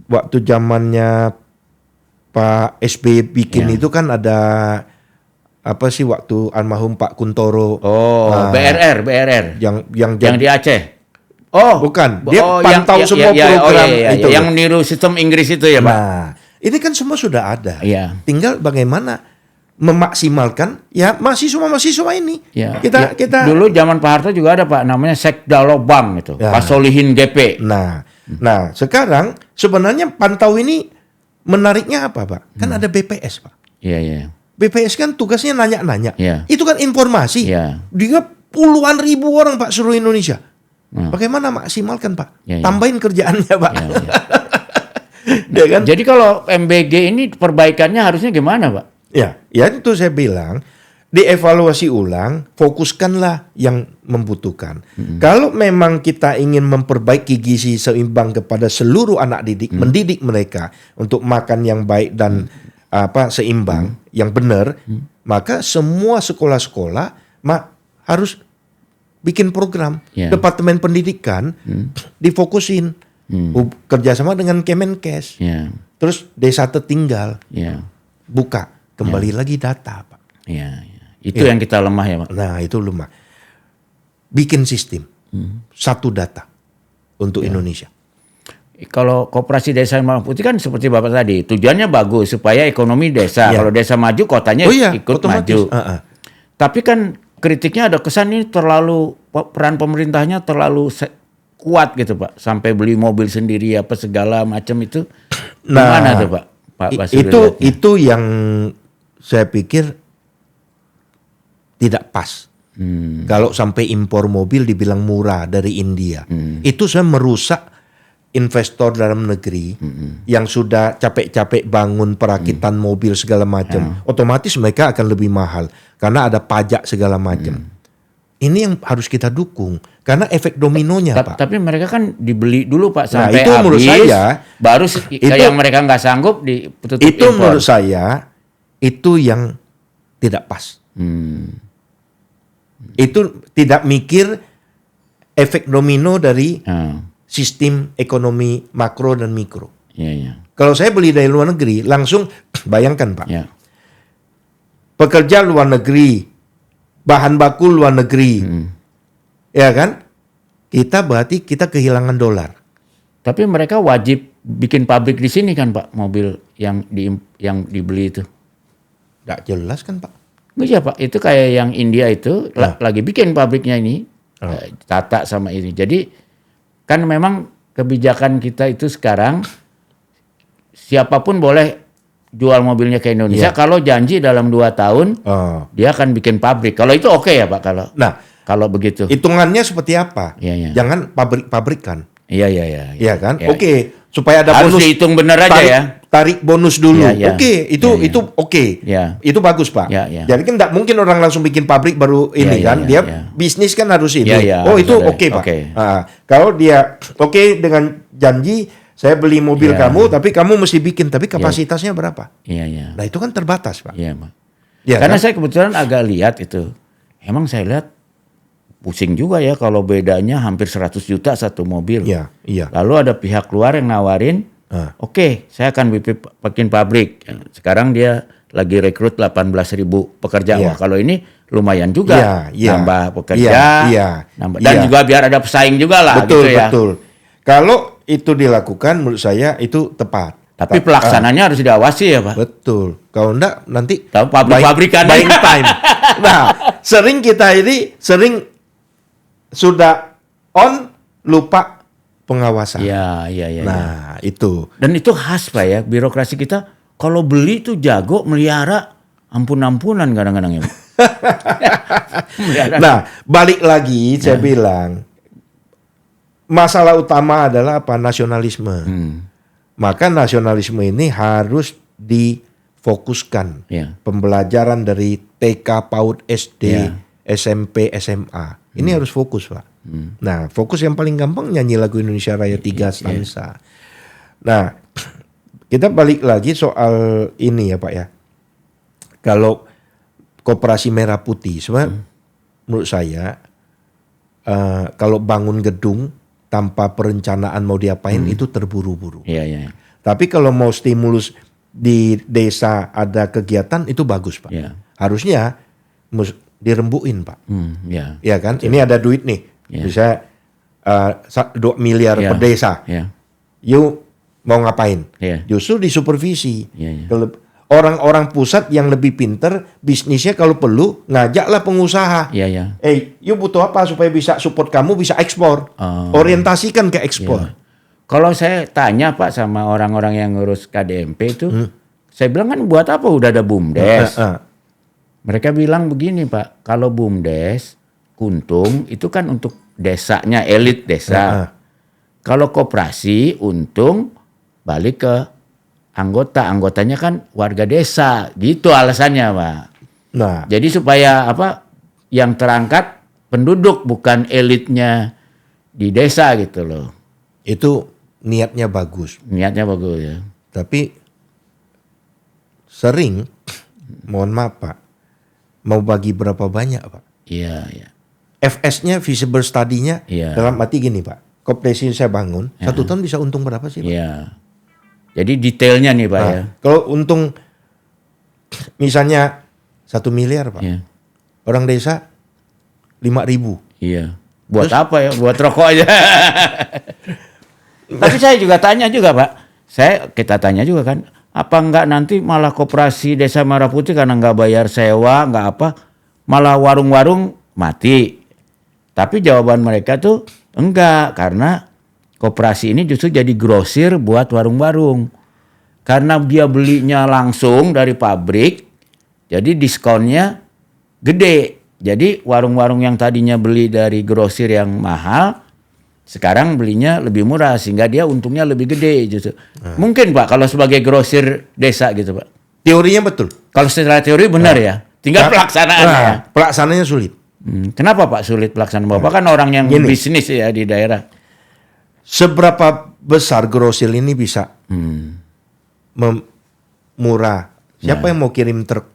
waktu zamannya Pak SBY bikin itu kan ada apa sih waktu almarhum Pak Kuntoro. BRR. Yang di Aceh. Bukan. Dia pantau semua program itu. Yang niru sistem Inggris itu ya, Pak. Nah, ini kan semua sudah ada. Tinggal bagaimana memaksimalkan mahasiswa ini. Kita dulu zaman Pak Harto juga ada, Pak, namanya Sekda Lobang itu. Pak Solihin GP. Nah, sekarang sebenarnya pantau ini menariknya apa, Pak? Kan ada BPS, Pak. BPS kan tugasnya nanya-nanya. Itu kan informasi. Dia puluhan ribu orang, Pak, seluruh Indonesia. Bagaimana maksimalkan, Pak? Tambahin kerjaannya, Pak. Ya kan? Jadi kalau MBG ini perbaikannya harusnya gimana, Pak? Ya itu saya bilang dievaluasi ulang, fokuskanlah yang membutuhkan. Kalau memang kita ingin memperbaiki gizi seimbang kepada seluruh anak didik, mendidik mereka untuk makan yang baik dan seimbang, yang benar, maka semua sekolah-sekolah harus bikin program. Departemen Pendidikan difokusin, kerjasama dengan Kemenkes. Terus desa tertinggal, buka kembali lagi data, Pak. Itu yang kita lemah ya, Pak. Nah, itu lemah. Bikin sistem satu data untuk Indonesia. Kalau koperasi desa Malang Putih kan seperti Bapak tadi, tujuannya bagus supaya ekonomi desa. Kalau desa maju, kotanya ikut otomatis maju. Tapi kan kritiknya ada kesan ini terlalu peran pemerintahnya terlalu kuat gitu, Pak. Sampai beli mobil sendiri apa segala macam itu. Gimana tuh, Pak? Itu yang saya pikir tidak pas. Kalau sampai impor mobil dibilang murah dari India, itu saya merusak investor dalam negeri yang sudah capek-capek bangun perakitan mobil segala macam. Otomatis mereka akan lebih mahal karena ada pajak segala macam. Ini yang harus kita dukung karena efek dominonya, Pak. Tapi mereka kan dibeli dulu, Pak, sampai itu habis. Menurut saya, baru yang mereka nggak sanggup ditutup itu impor. menurut saya itu yang tidak pas. Itu tidak mikir efek domino dari sistem ekonomi makro dan mikro. Kalau saya beli dari luar negeri, langsung bayangkan, Pak. Pekerja luar negeri, bahan baku luar negeri, ya kan? Berarti kita kehilangan dolar. Tapi mereka wajib bikin pabrik di sini kan, Pak, mobil yang dibeli itu. Nggak jelas kan, Pak? Iya, Pak, itu kayak yang India itu lagi bikin pabriknya ini, Tata sama ini. Jadi kan memang kebijakan kita itu sekarang siapapun boleh jual mobilnya ke Indonesia kalau janji dalam 2 tahun dia akan bikin pabrik. Kalau itu oke ya, Pak, kalau begitu. Hitungannya seperti apa? Jangan pabrik-pabrikan. Iya kan? Oke, supaya ada harus bonus. Dihitung benar aja ya. Tarik bonus dulu. Itu oke. Itu bagus, Pak. Jadi kan tidak mungkin orang langsung bikin pabrik baru ini kan. Dia bisnis kan harus itu. Itu oke, Pak. Kalau dia dengan janji saya beli mobil kamu, tapi kamu mesti bikin, tapi kapasitasnya berapa? Nah, itu kan terbatas, Pak. Karena saya kebetulan agak lihat itu. Emang saya lihat pusing juga ya kalau bedanya hampir 100 juta satu mobil. Lalu ada pihak luar yang nawarin, oke, saya akan bikin pabrik. Sekarang dia lagi rekrut 18.000 pekerja. Wah, kalau ini lumayan juga nambah pekerja, dan juga biar ada pesaing juga lah. Betul, gitu ya. Betul. Kalau itu dilakukan, menurut saya itu tepat. Tapi pelaksananya harus diawasi ya, Pak. Betul. Kalau enggak nanti pabrik-pabrikan buying time. Nah, kita ini sudah lupa pengawasan. Nah, itu. Dan itu khas, Pak ya, birokrasi kita kalau beli tuh jago melihara ampun-ampunan kadang-kadang ya. Nah, balik lagi saya bilang masalah utama adalah apa? Nasionalisme. Maka nasionalisme ini harus difokuskan. Pembelajaran dari TK, PAUD, SD, SMP, SMA. Ini harus fokus, Pak. Nah, fokus yang paling gampang nyanyi lagu Indonesia Raya 3 stanza. Nah, kita balik lagi soal ini ya, Pak ya. Kalau Koperasi Merah Putih, sebenarnya menurut saya kalau bangun gedung tanpa perencanaan mau diapain itu terburu-buru. Tapi kalau mau stimulus di desa ada kegiatan itu bagus, Pak. Harusnya dirembuin, Pak. Ya kan? Betul. Ini ada duit nih. Bisa 2 miliar per desa. Yuk mau ngapain? Justru disupervisi. Orang-orang pusat yang lebih pinter bisnisnya kalau perlu ngajaklah pengusaha. Yuk butuh apa supaya bisa support kamu bisa ekspor. Orientasikan ke ekspor. Kalau saya tanya, Pak, sama orang-orang yang ngurus KDMP itu, saya bilang kan buat apa udah ada BUMDes. Mereka bilang begini, Pak, kalau BUMDes, Kuntung itu kan untuk desanya, elit desa. Kalau koperasi, untung balik ke anggotanya kan warga desa. Gitu alasannya, Pak. Nah, jadi supaya yang terangkat penduduk bukan elitnya di desa gitu loh. itu niatnya bagus. Niatnya bagus ya. Tapi sering, mohon maaf Pak, mau bagi berapa banyak Pak? Iya, iya. FS-nya, visible study-nya, Iya. dalam arti gini Pak, koperasi saya bangun, 1 tahun bisa untung berapa sih Pak? Iya. Jadi detailnya nih Pak ya. Kalau untung misalnya 1 miliar Pak, Iya. orang desa 5.000. Iya. Buat apa ya? Buat rokok aja. Tapi saya juga tanya juga Pak. Kita tanya juga kan. Apa enggak nanti malah koperasi Desa Merah Putih karena enggak bayar sewa, enggak apa. Malah warung-warung mati. Tapi jawaban mereka tuh enggak. Karena koperasi ini justru jadi grosir buat warung-warung. Karena dia belinya langsung dari pabrik. Jadi diskonnya gede. Jadi warung-warung yang tadinya beli dari grosir yang mahal, sekarang belinya lebih murah sehingga dia untungnya lebih gede justru. Mungkin Pak kalau sebagai grosir desa gitu Pak. Teorinya betul. Kalau secara teori benar ya. Tinggal pelaksanaannya ya. Pelaksanaannya sulit. Kenapa Pak sulit pelaksanaan? Bapak kan orang yang bisnis ya di daerah. Seberapa besar grosir ini bisa murah? Siapa yang mau kirim truk?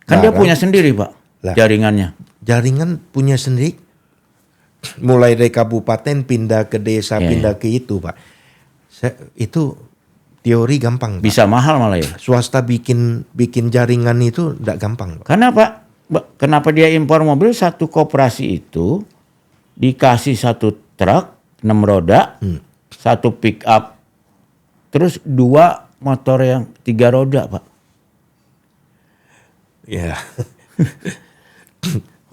Kan dia punya sendiri Pak jaringannya. Jaringan punya sendiri. Mulai dari kabupaten pindah ke desa, pindah ke itu Pak. Itu teori gampang Pak. Bisa mahal malah ya. Swasta bikin jaringan itu enggak gampang Pak. Karena Pak, kenapa dia impor mobil, satu koperasi itu dikasih 1 truk 6 roda, 1 pick up, terus 2 motor yang 3 roda Pak. Ya.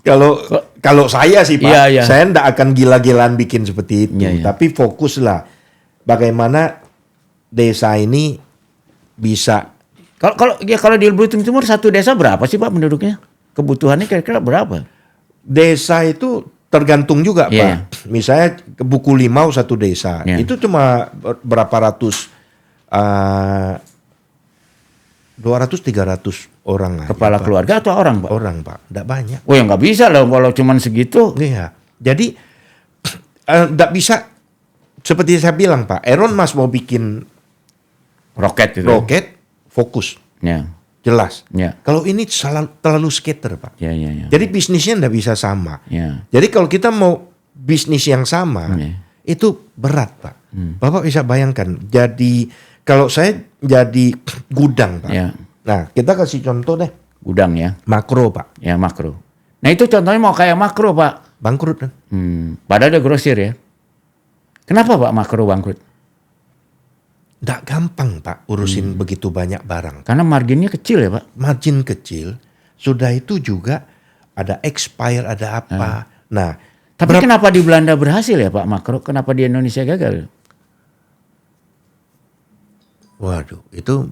Kalau saya sih Pak, saya enggak akan gila-gilaan bikin seperti itu. Tapi fokuslah bagaimana desa ini bisa. Kalau di Belitung Timur satu desa berapa sih Pak penduduknya? Kebutuhannya kira-kira berapa? Desa itu tergantung juga Pak. Misalnya ke Buku Limau satu desa, itu cuma berapa ratus, 200-300 orang. Kepala aja, keluarga atau orang Pak? Orang Pak, enggak banyak. Oh ya nggak bisa loh kalau cuma segitu. Iya, jadi enggak bisa. Seperti saya bilang Pak, Elon Musk mau bikin roket itu. Roket, fokus. Ya. Jelas. Ya. Kalau ini terlalu skater Pak. Ya. Jadi bisnisnya enggak bisa sama. Ya. Jadi kalau kita mau bisnis yang sama, itu berat Pak. Bapak bisa bayangkan, jadi kalau saya jadi gudang Pak. Ya. Nah kita kasih contoh deh. Gudang ya. Makro Pak. Ya makro. Nah itu contohnya mau kayak makro Pak. Bangkrut kan. Padahal ada grosir ya. Kenapa Pak makro bangkrut? Nggak gampang Pak urusin begitu banyak barang. Karena marginnya kecil ya Pak. Margin kecil. Sudah itu juga ada expire, ada apa. Nah. Tapi kenapa di Belanda berhasil ya Pak makro? Kenapa di Indonesia gagal? Waduh itu.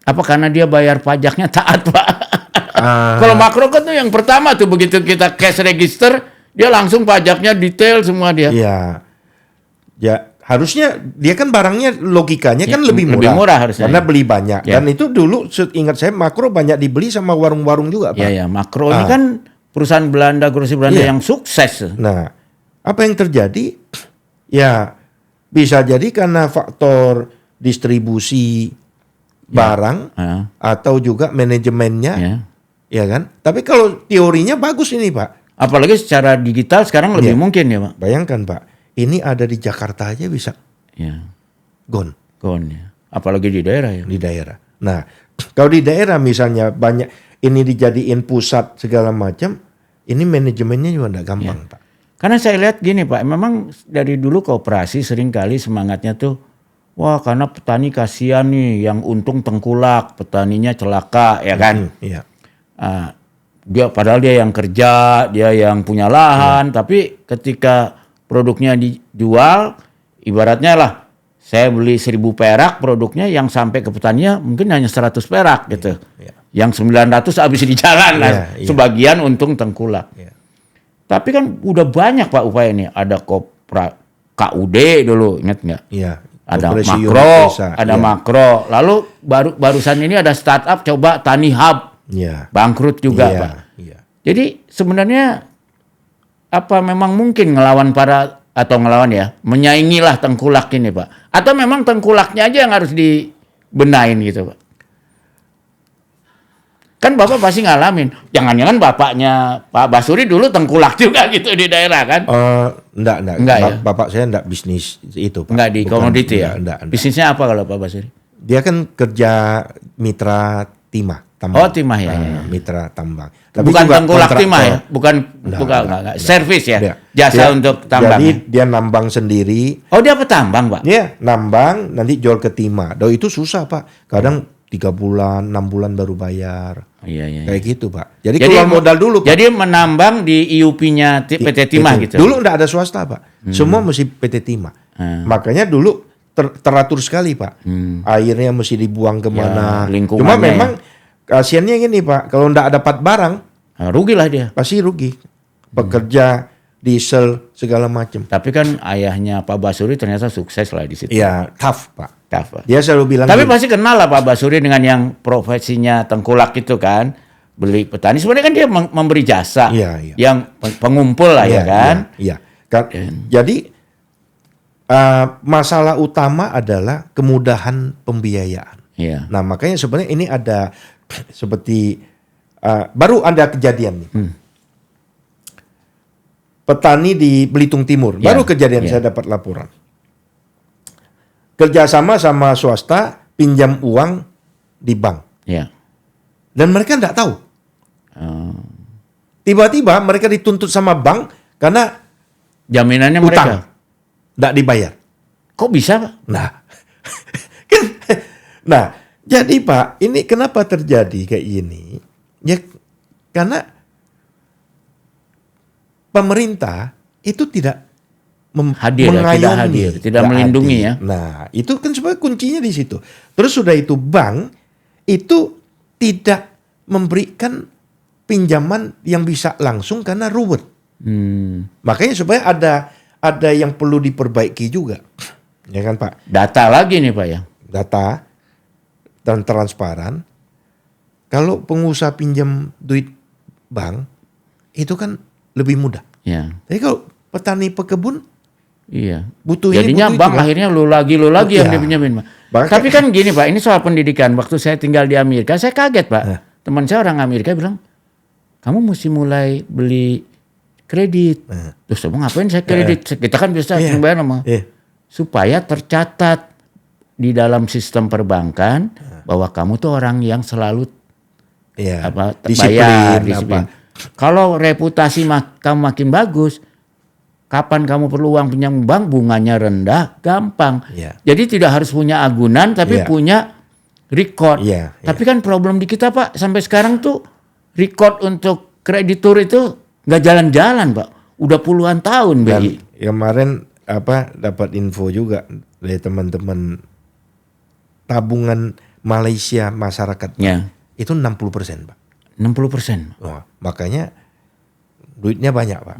Apa karena dia bayar pajaknya taat Pak? Kalau makro kan tuh yang pertama tuh begitu kita cash register, dia langsung pajaknya detail semua dia. Iya. Ya harusnya dia kan barangnya logikanya kan lebih murah. Lebih murah harusnya. Karena beli banyak. Dan itu dulu ingat saya makro banyak dibeli sama warung-warung juga Pak. Iya makro ini kan perusahaan Belanda, grosir Belanda yang sukses. Nah apa yang terjadi? Ya bisa jadi karena faktor distribusi barang atau juga manajemennya, ya kan? Tapi kalau teorinya bagus ini Pak. Apalagi secara digital sekarang lebih mungkin ya Pak. Bayangkan Pak, ini ada di Jakarta aja bisa gone ya. Apalagi di daerah ya. Di daerah. Nah kalau di daerah misalnya banyak ini dijadiin pusat segala macam, ini manajemennya juga enggak gampang Pak. Karena saya lihat gini Pak, memang dari dulu koperasi seringkali semangatnya tuh, wah karena petani kasihan nih, yang untung tengkulak, petaninya celaka, ya kan? Iya. Padahal dia yang kerja, dia yang punya lahan, tapi ketika produknya dijual, ibaratnya lah, saya beli 1.000 perak produknya, yang sampai ke petaninya mungkin hanya 100 perak gitu. Yang 900 habis di jalan, sebagian untung tengkulak. Tapi kan udah banyak Pak upaya ini, ada KUD dulu, ingat nggak? Iya. Ada makro, makro. Lalu barusan ini ada startup coba Tani Hub. bangkrut juga Pak. Jadi sebenarnya apa memang mungkin menyaingilah tengkulak ini Pak? Atau memang tengkulaknya aja yang harus dibenahin gitu Pak? Kan Bapak pasti ngalamin. Jangan-jangan bapaknya Pak Basuri dulu tengkulak juga gitu di daerah kan? Enggak ya? Bapak saya enggak bisnis itu Pak. Enggak di komoditi ya? Enggak. Bisnisnya apa kalau Pak Basuri? Dia kan kerja mitra timah. Tambang. Oh timah ya. Mitra tambang. Tapi bukan juga tengkulak timah ya? Bukan. Servis ya? Jasa untuk tambang. Jadi dia nambang sendiri. Oh dia petambang Pak? Iya nambang nanti jual ke timah. Itu susah Pak. Kadang 3 bulan, 6 bulan baru bayar. Iya. Kayak gitu Pak. Jadi keluar modal dulu Pak. Jadi menambang di IUP-nya PT Timah gitu? Dulu enggak ada swasta Pak. Semua mesti PT Timah. Makanya dulu teratur sekali Pak. Airnya mesti dibuang kemana. Cuma memang kasiannya gini Pak. Kalau enggak dapat barang. Rugilah dia. Pasti rugi. Pekerja, diesel, segala macam. Tapi kan ayahnya Pak Basuri ternyata sukses lah di situ. Iya, tough Pak. Dia selalu bilang. Tapi pasti kenal lah Pak Basuri dengan yang profesinya tengkulak itu kan, beli petani. Sebenarnya kan dia memberi jasa, yang pengumpul lah ya kan. Iya. Jadi masalah utama adalah kemudahan pembiayaan. Iya. Nah makanya sebenarnya ini ada seperti baru ada kejadian nih. Petani di Belitung Timur baru kejadian saya dapat laporan. Kerjasama sama swasta pinjam uang di bank. Dan mereka enggak tahu. Tiba-tiba mereka dituntut sama bank karena jaminannya utang mereka enggak dibayar. Kok bisa Pak? Nah, jadi Pak, ini kenapa terjadi kayak gini? Ya karena pemerintah itu tidak tidak melindungi ya. Nah, itu kan sebenarnya kuncinya di situ. Terus sudah itu bank itu tidak memberikan pinjaman yang bisa langsung karena ruwet. Makanya supaya ada yang perlu diperbaiki juga. Ya kan Pak? Data lagi nih Pak ya. Data dan transparan. Kalau pengusaha pinjam duit bank itu kan lebih mudah. Jadi kalau petani pekebun butuh jadinya ini, bank akhirnya lu lagi yang dipinjamin Pak. Tapi kan gini Pak, ini soal pendidikan. Waktu saya tinggal di Amerika, saya kaget Pak. Teman saya orang Amerika bilang, kamu mesti mulai beli kredit. Terus saya ngapain saya kredit? Kita kan bisa bayar sama. Supaya tercatat di dalam sistem perbankan bahwa kamu tuh orang yang selalu disiplin. Kalau reputasi kamu makin bagus, kapan kamu perlu uang pinjam bank, bunganya rendah, gampang. Jadi tidak harus punya agunan, tapi punya record. Tapi kan problem di kita Pak, sampai sekarang tuh record untuk kreditur itu nggak jalan-jalan Pak. Udah puluhan tahun BI. Kemarin dapat info juga dari teman-teman tabungan Malaysia masyarakatnya itu 60% Pak. 60%. Makanya duitnya banyak Pak.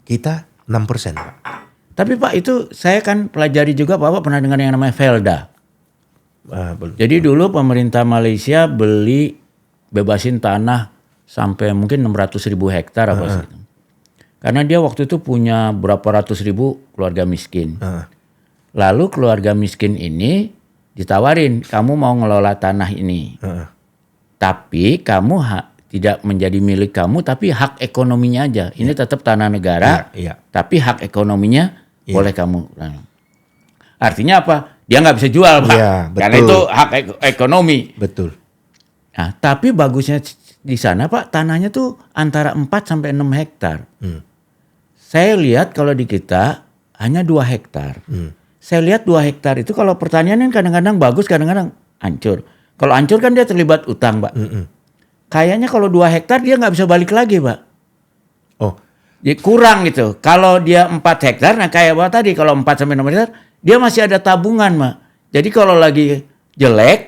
Kita 6% Pak. Tapi Pak itu saya kan pelajari juga Bapak pernah dengar yang namanya Velda. Jadi dulu pemerintah Malaysia bebasin tanah sampai mungkin 600.000 hektar apa sih. Karena dia waktu itu punya berapa ratus ribu keluarga miskin. Lalu keluarga miskin ini ditawarin, kamu mau ngelola tanah ini. Tapi kamu tidak menjadi milik kamu, tapi hak ekonominya aja. Ini tetap tanah negara, tapi hak ekonominya boleh kamu. Artinya apa? Dia nggak bisa jual Pak. Karena itu hak ekonomi. Betul. Nah, tapi bagusnya di sana Pak, tanahnya tuh antara 4 sampai 6 hektar. Saya lihat kalau di kita hanya 2 hektar. Saya lihat 2 hektar itu kalau pertanian kan kadang-kadang bagus, kadang-kadang hancur. Kalau hancur kan dia terlibat utang Pak. Kayaknya kalau 2 hektar dia nggak bisa balik lagi Pak. Jadi kurang gitu. Kalau dia 4 hektar, nah kayak Pak tadi kalau 4 sampai 6 hektar, dia masih ada tabungan Pak. Jadi kalau lagi jelek,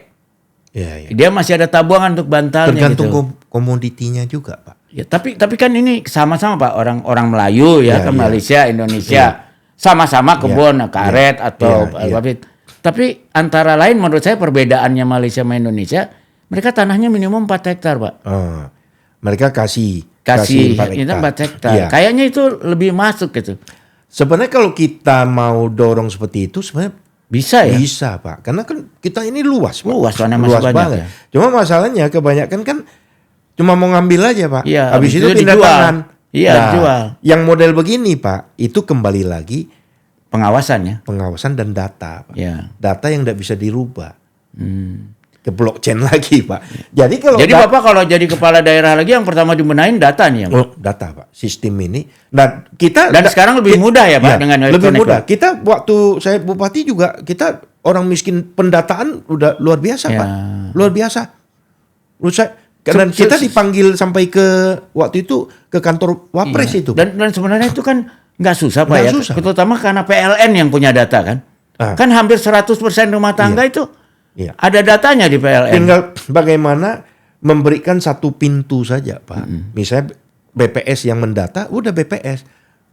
dia masih ada tabungan untuk bantalnya. Tergantung komoditinya juga Pak. Ya, tapi kan ini sama-sama Pak, orang Melayu kan Malaysia, Indonesia. Sama-sama kebun karet atau tapi antara lain menurut saya perbedaannya Malaysia sama Indonesia, Mereka tanahnya minimum 4 hektar, Pak. Mereka kasih 4 hektar. Iya. Kayaknya itu lebih masuk gitu. Sebenarnya kalau kita mau dorong seperti itu sebenarnya Bisa ya? bisa, Pak. Karena kan kita ini luas, Pak. Luas, tanah masih banyak banget. ya. Cuma masalahnya kebanyakan kan cuma mau ngambil aja, Pak. Iya, habis itu pindah dijual. tangan. Iya, dijual. Yang model begini, Pak, itu kembali lagi Pengawasan ya? pengawasan dan data, Pak. Iya. Data yang tidak bisa dirubah. Ke blockchain lagi, Pak. Jadi Bapak kalau jadi kepala daerah lagi yang pertama dibenahin datanya, Pak. data, Pak. Sistem ini. Dan kita Sekarang lebih mudah ya, Pak, dengan lebih elektronik, mudah. Pak? Kita waktu saya bupati juga kita orang miskin pendataan udah luar biasa, Ya. Pak. Luar biasa. Menurut saya dan kita dipanggil sampai ke waktu itu ke kantor Wapres Iya. itu. Dan sebenarnya itu kan nggak susah, Pak, Nggak ya. susah. Terutama karena PLN yang punya data kan. Kan hampir 100% rumah tangga itu ada datanya di PLN. Tinggal bagaimana memberikan satu pintu saja, Pak. Misalnya BPS yang mendata, udah BPS.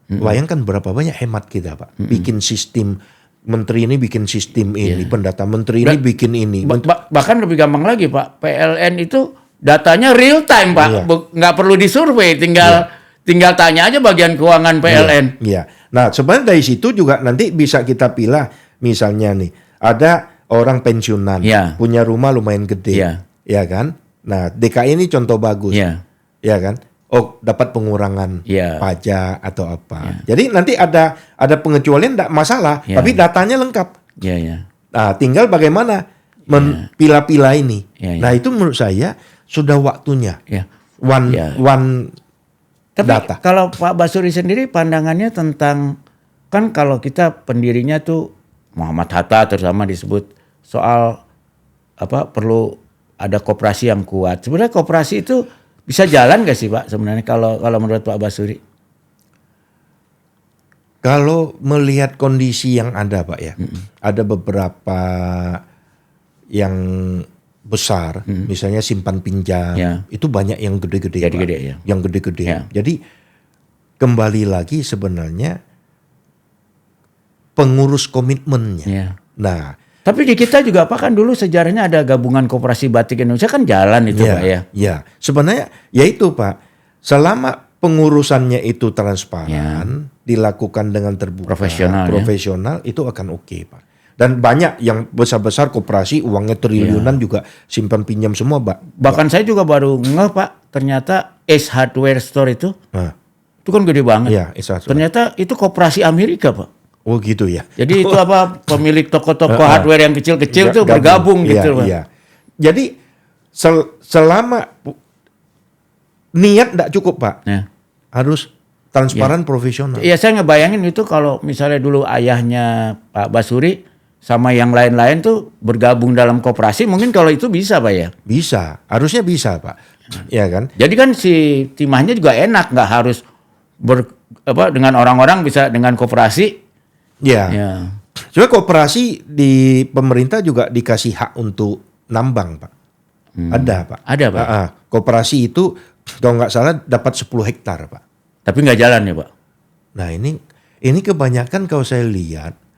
Bayangkan berapa banyak hemat kita, Pak. Bikin sistem, menteri ini bikin sistem ini, pendata menteri ini bikin ini. Bahkan lebih gampang lagi, Pak. PLN itu datanya real time, Pak. Iya. Nggak perlu disurvei, tinggal tanya aja bagian keuangan PLN. Iya. Nah, sebenarnya dari situ juga nanti bisa kita pilih, misalnya nih, ada orang pensiunan, punya rumah lumayan gede, ya kan? Nah, DKI ini contoh bagus, ya kan? Oh, dapat pengurangan pajak atau apa. Jadi nanti ada pengecualian, tidak masalah, tapi datanya lengkap. Nah, tinggal bagaimana pilah-pilah ini. Nah, itu menurut saya sudah waktunya. One Tapi data. kalau Pak Basuri sendiri pandangannya tentang, kan kalau kita pendirinya tuh Muhammad Hatta terutama disebut soal perlu ada koperasi yang kuat. Sebenarnya koperasi itu bisa jalan gak sih, Pak, sebenarnya kalau menurut Pak Basuri? Kalau melihat kondisi yang ada, Pak, ya, ada beberapa yang besar, misalnya simpan pinjam, itu banyak yang gede-gede, Pak. Yang gede-gede. Jadi kembali lagi sebenarnya pengurus komitmennya. Nah, tapi di kita juga, Pak, kan dulu sejarahnya ada gabungan koperasi batik Indonesia, kan jalan itu, Pak, ya. Ya, sebenarnya ya itu, Pak. Selama pengurusannya itu transparan, dilakukan dengan terbuka, profesional, itu akan oke, Pak. Dan banyak yang besar-besar koperasi uangnya triliunan juga simpan pinjam semua, Pak. Bahkan saya juga baru ngeh, Pak, ternyata Ace Hardware Store itu kan gede banget. Ternyata itu koperasi Amerika, Pak. Oh gitu ya. Jadi itu pemilik toko-toko hardware yang kecil-kecil itu bergabung gitu, Pak. Iya. Jadi selama niat tidak cukup, Pak. Harus transparan, profesional. Iya, saya ngebayangin itu kalau misalnya dulu ayahnya Pak Basuri sama yang lain-lain tuh bergabung dalam koperasi, mungkin kalau itu bisa, Pak, ya? Bisa, harusnya bisa, Pak. Ya kan? Jadi kan si timahnya juga enak, nggak harus dengan orang-orang, bisa dengan koperasi. Ya. Cuma koperasi di pemerintah juga dikasih hak untuk nambang, Pak. Ada, Pak. Ada, Pak. Koperasi itu kalau nggak salah dapat 10 hektar, Pak. Tapi nggak jalan ya, Pak. Nah, ini kebanyakan kalau saya lihat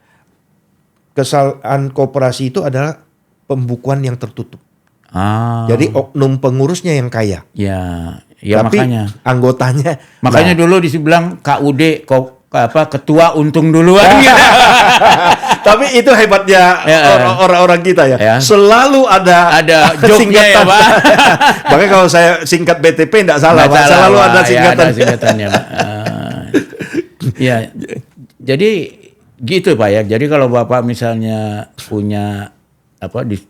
kesalahan koperasi itu adalah pembukuan yang tertutup. Jadi oknum pengurusnya yang kaya. Ya tapi makanya. Anggotanya. Makanya dulu dibilang KUD ketua untung duluan. Tapi itu hebatnya orang-orang kita ya. Selalu ada joke-nya ya, Pak. Makanya kalau saya singkat BTP enggak salah, Pak. Selalu ada singkatan. Ada singkatannya, Pak. Ya. Jadi gitu, Pak, ya. Jadi kalau Bapak misalnya punya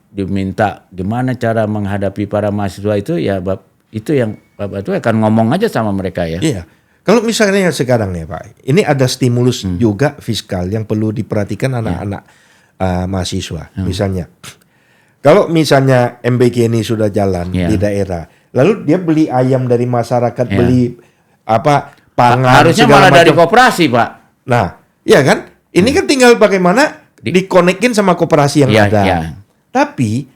diminta gimana cara menghadapi para mahasiswa itu, ya itu yang Bapak itu akan ngomong aja sama mereka, ya. Iya. Kalau misalnya sekarang ya, Pak, ini ada stimulus juga fiskal yang perlu diperhatikan anak-anak mahasiswa. Misalnya, kalau misalnya MBK ini sudah jalan di daerah, lalu dia beli ayam dari masyarakat, beli pangan, harusnya malah dari koperasi, Pak. Nah, iya kan? Ini kan tinggal bagaimana dikonekin sama koperasi yang ada. Tapi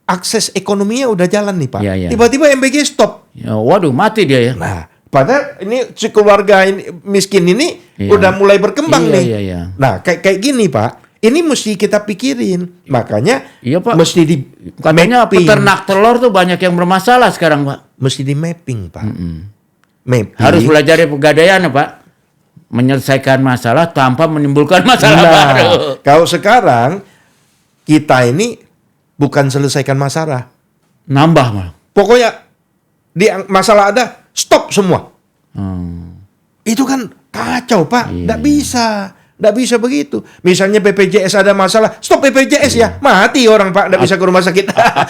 akses ekonominya udah jalan nih, Pak. Tiba-tiba MBK stop. Waduh, mati dia ya. Nah, padahal ini si keluarga ini miskin ini udah mulai berkembang nih. Nah, kayak gini, Pak. Ini mesti kita pikirin. Makanya Iya, Pak. mesti di Katanya mapping. peternak telur tuh banyak yang bermasalah sekarang, Pak. Mesti di mapping, Pak. Mapping. Harus belajar dari pegadaian ya, Pak. Menyelesaikan masalah tanpa menimbulkan masalah baru. Kalau sekarang kita ini bukan selesaikan masalah. Nambah malah. Pokoknya masalah ada, stop semua. Hmm. Itu kan kacau, Pak. Iya. Nggak bisa. Nggak bisa begitu. Misalnya BPJS ada masalah, stop BPJS ya. Mati orang, Pak. Nggak bisa ke rumah sakit.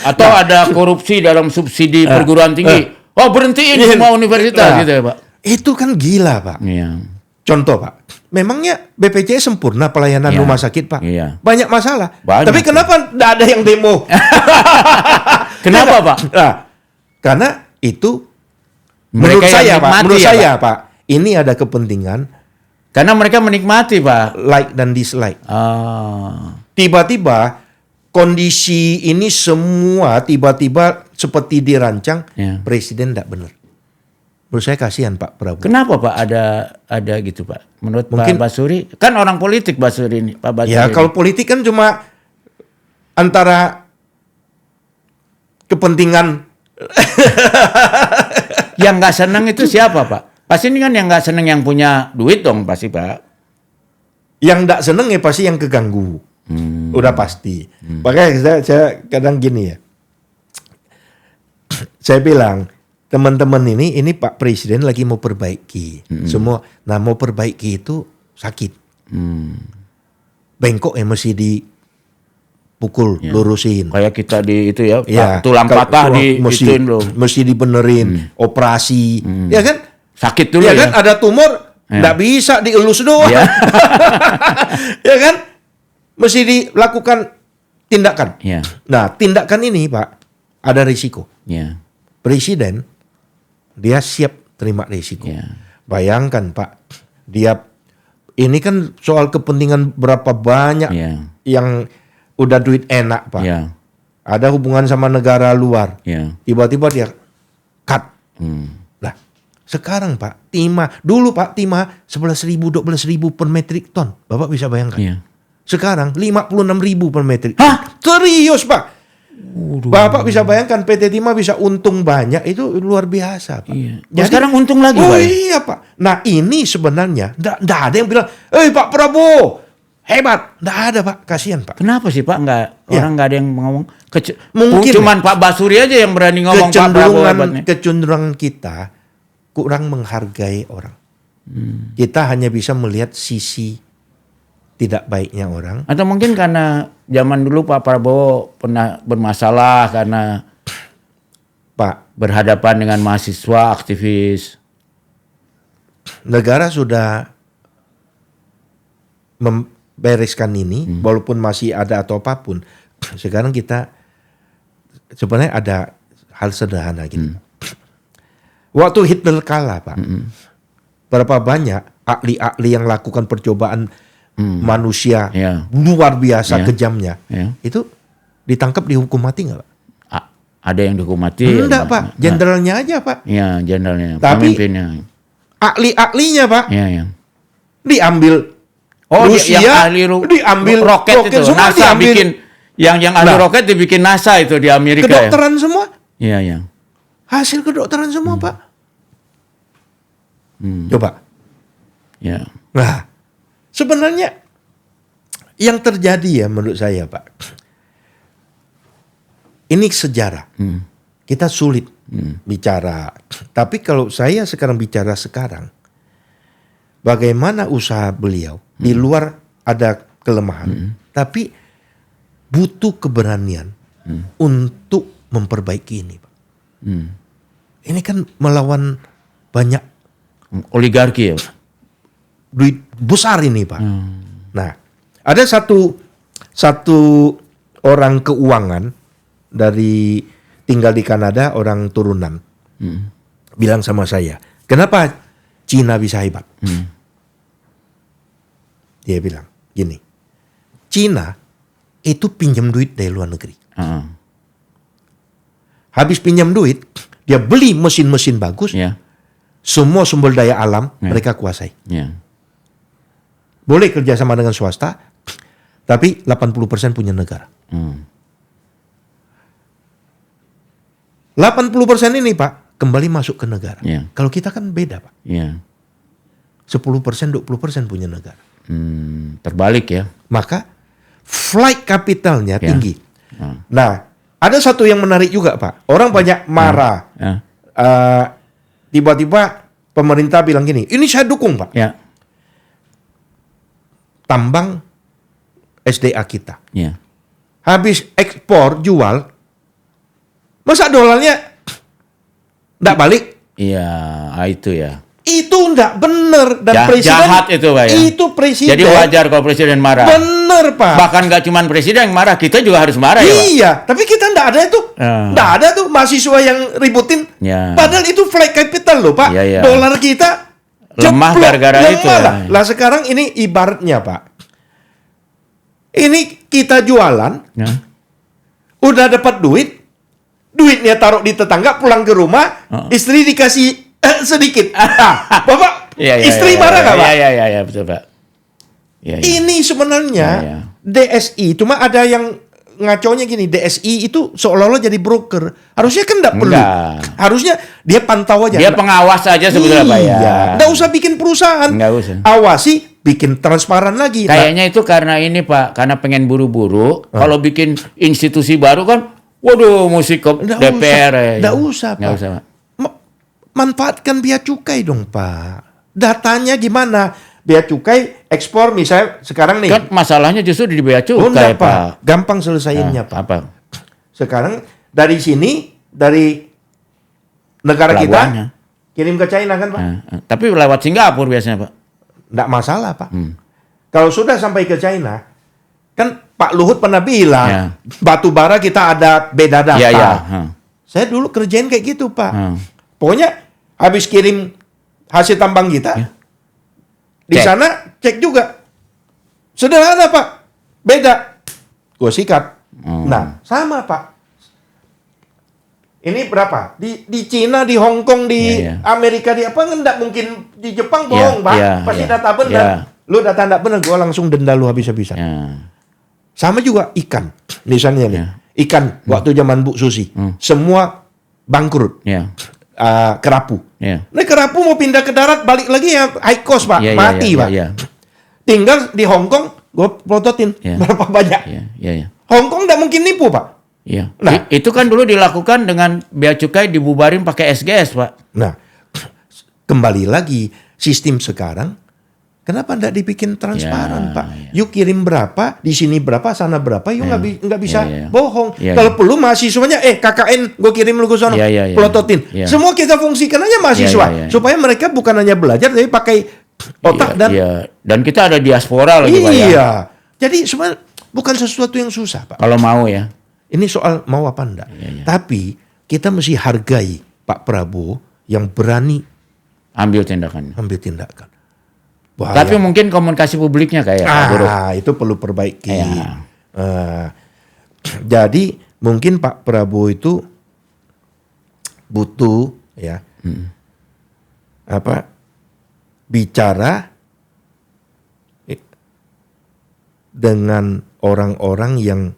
Atau ada korupsi dalam subsidi perguruan tinggi. Oh, berhentiin semua universitas gitu ya, Pak. Itu kan gila, Pak. Iya. Contoh, Pak. Memangnya BPJS sempurna pelayanan Iya. rumah sakit, Pak? Iya. Banyak masalah. Banyak, Tapi kenapa nggak ada yang demo? Kenapa, Pak? Nah, karena itu Mereka menurut yang saya, Pak. nikmati Menurut ya, saya, Pak. Ini ada kepentingan Karena mereka menikmati, Pak. like dan dislike. Tiba-tiba kondisi ini semua tiba-tiba seperti dirancang, Ya. presiden tidak benar. Menurut saya kasihan Pak Prabowo. Kenapa, Pak, ada gitu, Pak? Menurut Mungkin- Pak Basuri, kan orang politik Basuri ini, Pak Basuri. Ya ini. kalau politik kan cuma antara kepentingan Yang nggak seneng itu siapa, Pak? Pasti ini kan yang nggak seneng yang punya duit dong, pasti, Pak. yang tidak seneng ya pasti yang keganggu. Udah pasti. Makanya saya kadang gini ya. Saya bilang, teman-teman ini Pak Presiden lagi mau perbaiki. Semua. Nah mau perbaiki itu sakit. Bengkok ya mesti dipukul, lurusin. Kayak kita di itu ya, Ya, tulang kalau patah di mesti, ituin loh. mesti dibenerin, operasi. Ya kan? Sakit dulu Ya ya. kan ada tumor, nggak bisa dielus doang. Ya. Ya kan? Mesti dilakukan tindakan. Ya. Nah, tindakan ini Pak, ada risiko. Ya. Presiden, dia siap terima risiko. Ya. Bayangkan Pak, dia ini kan soal kepentingan berapa banyak Ya. yang udah duit enak Pak. Ya. Ada hubungan sama negara luar. Ya. Tiba-tiba dia cut. Hmm. Lah, sekarang Pak, dulu Pak, timah 11.000, 12.000 per metrik ton. Bapak bisa bayangkan. Ya. Sekarang 56.000 per metrik. Hah? Serius Pak? Bapak bisa bayangkan PT Timah bisa untung banyak, itu luar biasa Pak. Iya. Sekarang untung lagi, Oh Pak. iya Pak. Nah ini sebenarnya nggak ada yang bilang, Pak Prabowo hebat. Nggak ada Pak, kasihan Pak. Kenapa sih, Pak? Orang nggak ada yang ngomong. Mungkin Cuman Pak Basuri aja yang berani ngomong Pak Prabowo hebatnya. kecenderungan kita kurang menghargai orang. Kita hanya bisa melihat sisi tidak baiknya orang. Atau mungkin karena zaman dulu Pak Prabowo pernah bermasalah karena Pak, berhadapan dengan mahasiswa, aktivis. negara sudah membereskan ini, walaupun masih ada atau apapun. Sekarang kita sebenarnya ada hal sederhana gitu. Waktu Hitler kalah, Pak, berapa banyak ahli-ahli yang lakukan percobaan manusia Ya. luar biasa Ya. kejamnya, Ya. itu ditangkap dihukum mati nggak, Pak? Ada yang dihukum mati. Enggak, Pak. Jenderalnya aja, Pak. Iya, jenderalnya. Tapi- Pemimpinnya. Ahli-ahlinya, Pak, Iya, iya. diambil. Oh, Rusia yang ahli diambil roket itu. semua NASA diambil. bikin yang ahli Nah. roket dibikin NASA itu di Amerika ya. Kedokteran semua. Iya, iya. Hasil kedokteran semua, Pak. Coba. Ya. Nah, sebenarnya yang terjadi ya menurut saya, Pak. Ini sejarah. Kita sulit bicara. Tapi kalau saya sekarang bicara sekarang, bagaimana usaha beliau, di luar ada kelemahan, tapi butuh keberanian untuk memperbaiki ini, Pak. Ini kan melawan banyak Oligarki ya. duit besar ini, Pak. Nah, ada satu orang keuangan dari tinggal di Kanada, orang turunan, bilang sama saya, kenapa Cina bisa hebat? Dia bilang gini, Cina itu pinjam duit dari luar negeri. Habis pinjam duit, dia beli mesin-mesin bagus, Ya. semua sumber daya alam mereka kuasai. Ya. Boleh kerjasama dengan swasta, Tapi 80% punya negara. 80% ini Pak kembali masuk ke negara. Kalau kita kan beda Pak. 10%, 20% punya negara. Terbalik ya. Maka flight capitalnya tinggi. Nah, ada satu yang menarik juga Pak. Orang banyak marah. Tiba-tiba pemerintah bilang gini, ini saya dukung Pak. Tambang SDA kita. Habis ekspor, jual, masa dolarnya nggak balik? Iya, itu ya. Itu nggak bener. Dan presiden jahat itu Pak ya. Itu presiden. Jadi wajar kalau presiden marah. Bener Pak. Bahkan nggak cuma presiden yang marah, kita juga harus marah ya Pak. Iya, tapi kita nggak ada itu. Nggak ada tuh mahasiswa yang ributin. Padahal itu flight capital loh Pak. Dolar kita lemah gara-gara itu. Lah sekarang ini ibaratnya Pak. Ini kita jualan, udah dapat duitnya taruh di tetangga, pulang ke rumah, istri dikasih sedikit. Bapak, istri marah nggak Pak? Iya, betul Pak. Ini sebenarnya DSI, cuma ada yang ngaconya gini, DSI itu seolah-olah jadi broker. Harusnya kan nggak perlu. Harusnya dia pantau aja. Dia pengawas aja sebetulnya Pak ya. Nggak usah bikin perusahaan. Nggak usah. Awasi, bikin transparan lagi. Kayaknya itu karena ini Pak, karena pengen buru-buru. Kalau bikin institusi baru kan, waduh musik DPR. Nggak usah Pak. Manfaatkan bea cukai dong Pak. Datanya gimana? Bea cukai ekspor misalnya sekarang nih. Kan masalahnya justru di bea cukai Pak. Gampang selesaiinnya Pak. Apa? Sekarang dari sini, dari negara kita kirim ke China kan Pak. Tapi lewat Singapura biasanya Pak. Nggak masalah Pak. Kalau sudah sampai ke China, kan Pak Luhut pernah bilang batu bara kita ada beda data. Saya dulu kerjain kayak gitu Pak. Pokoknya habis kirim hasil tambang kita, di sana cek juga. Sederhana Pak, beda. Gue sikat. Nah, sama Pak. Ini berapa? Di Cina, di Hong Kong, di Amerika, di apa? Nggak mungkin di Jepang bohong Pak. Pasti data benar. Lu data nggak benar, gue langsung denda lu habis-habisan. Sama juga ikan. Misalnya nih, ikan waktu zaman Bu Susi. Semua bangkrut. Kerapu. Nah kerapu mau pindah ke darat, balik lagi ya high cost Pak, mati Pak. Tinggal di Hong Kong, gue plototin berapa banyak. Hong Kong nggak mungkin nipu Pak. Nah itu kan dulu dilakukan dengan bea cukai dibubarin pakai SGS Pak. Nah kembali lagi sistem sekarang, kenapa nggak dibikin transparan Pak? Yuk kirim berapa, di sini berapa, sana berapa, yuk nggak bisa bohong. Kalau perlu mahasiswanya, KKN gue kirim lu ke sana, plototin. Semua kita fungsikan aja mahasiswa, supaya mereka bukan hanya belajar, tapi pakai otak dan kita ada diaspora lagi Pak ya. Jadi sebenarnya bukan sesuatu yang susah Pak. Kalau mau ya. Ini soal mau apa enggak. Tapi kita mesti hargai Pak Prabowo yang berani ambil tindakan. Bahaya. Tapi mungkin komunikasi publiknya kayak itu perlu perbaiki. Jadi mungkin Pak Prabowo itu butuh bicara dengan orang-orang yang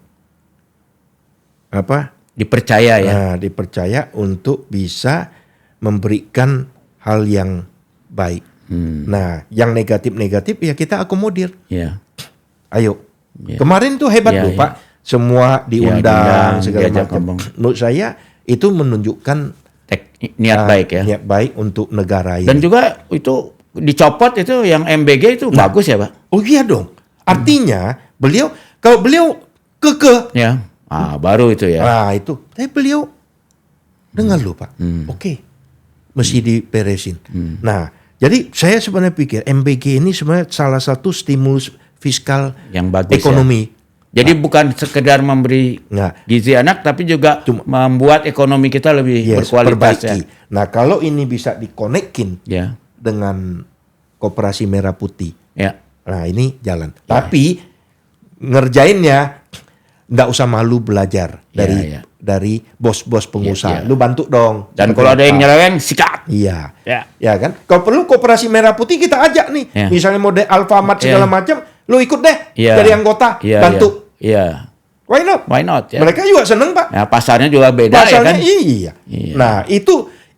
dipercaya dipercaya untuk bisa memberikan hal yang baik. Nah, yang negatif ya kita akomodir. Ayo. Kemarin tuh hebat loh Pak. Semua diundang segala macam. Menurut saya itu menunjukkan niat baik ya. Niat baik untuk negara ini. Dan juga itu dicopot itu yang MBG itu bagus ya Pak. Oh iya dong. Artinya kalau beliau kekeh. Baru itu ya. Itu. Tapi beliau dengar loh Pak. Oke. Mesti diberesin. Nah, jadi saya sebenarnya pikir MBG ini sebenarnya salah satu stimulus fiskal yang bagus ekonomi. Jadi bukan sekedar memberi gizi anak, tapi juga membuat ekonomi kita lebih berkualitas. Nah, kalau ini bisa dikonekin dengan Koperasi Merah Putih, nah ini jalan. Tapi ngerjainnya nggak usah malu belajar dari bos-bos pengusaha. Lu bantu dong. Dan kalau ada yang nyeleweng, sikat. Ya kan. Kalau perlu Koperasi Merah Putih kita ajak nih. Misalnya model Alfamart segala macam. lu ikut deh jadi anggota, bantu. Iya. Why not? Why not? Ya. Mereka juga seneng, Pak. Nah, pasarnya juga beda Pasarnya, ya kan? iya. Nah,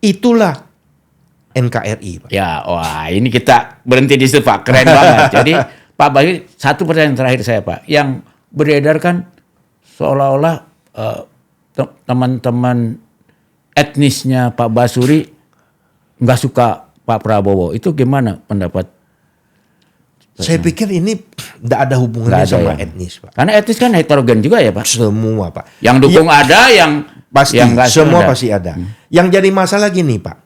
itulah NKRI, Pak. Ya, wah ini kita berhenti di situ, Pak. Keren banget. Jadi, Pak Basuri, satu pertanyaan terakhir saya, Pak. Yang beredar kan seolah-olah teman-teman etnisnya Pak Basuri nggak suka Pak Prabowo. Itu gimana pendapat? Saya pikir ini tidak ada hubungannya sama etnis, Pak. Karena etnis kan heterogen juga ya, Pak. Semua, Pak. Yang dukung ada, yang pasti, yang semua pasti ada. Yang jadi masalah gini, Pak.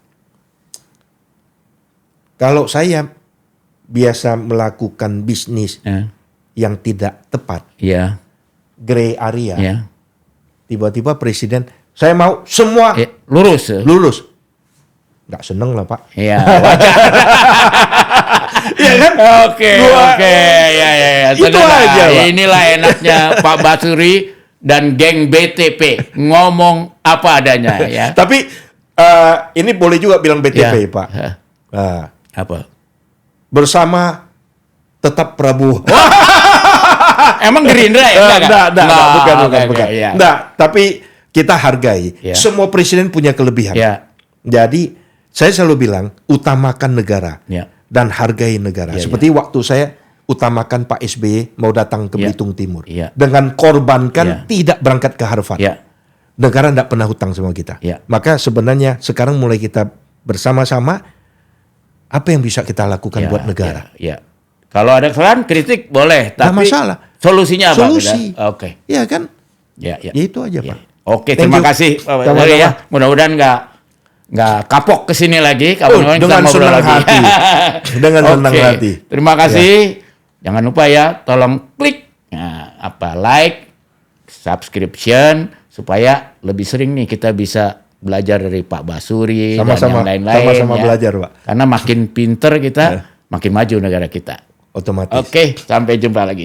Kalau saya biasa melakukan bisnis yang tidak tepat, gray area, tiba-tiba presiden, saya mau semua lurus. Nggak seneng lah, Pak. Iya, wajar. Iya kan? Oke. Ya. Itu aja, Pak. Inilah enaknya Pak Basuri dan geng BTP ngomong apa adanya ya. Tapi ini boleh juga bilang BTP, Pak. Apa? Bersama tetap Prabowo. Emang Gerindra ya? Bukan. Ya. Nggak, tapi kita hargai. Semua presiden punya kelebihan. Ya. Jadi saya selalu bilang utamakan negara dan hargai negara. Seperti waktu saya utamakan Pak SBY mau datang ke Belitung Timur dengan korbankan tidak berangkat ke Harvard. Negara tidak pernah hutang sama kita. Maka sebenarnya sekarang mulai kita bersama-sama apa yang bisa kita lakukan buat negara. Kalau ada kesalahan kritik boleh, tapi masalah. Solusinya apa? Solusi. Oke. Iya kan? Ya. Itu aja, Pak. Oke, terima kasih Pak Basuri ya. Mudah-mudahan nggak kapok ke sini lagi. Dengan senang hati. Dengan senang hati. Terima kasih. Jangan lupa ya, tolong klik like, subscription supaya lebih sering nih kita bisa belajar dari Pak Basuri dan yang lain-lain. Sama-sama belajar, Pak. Karena makin pinter kita, makin maju negara kita. Otomatis. Oke, sampai jumpa lagi.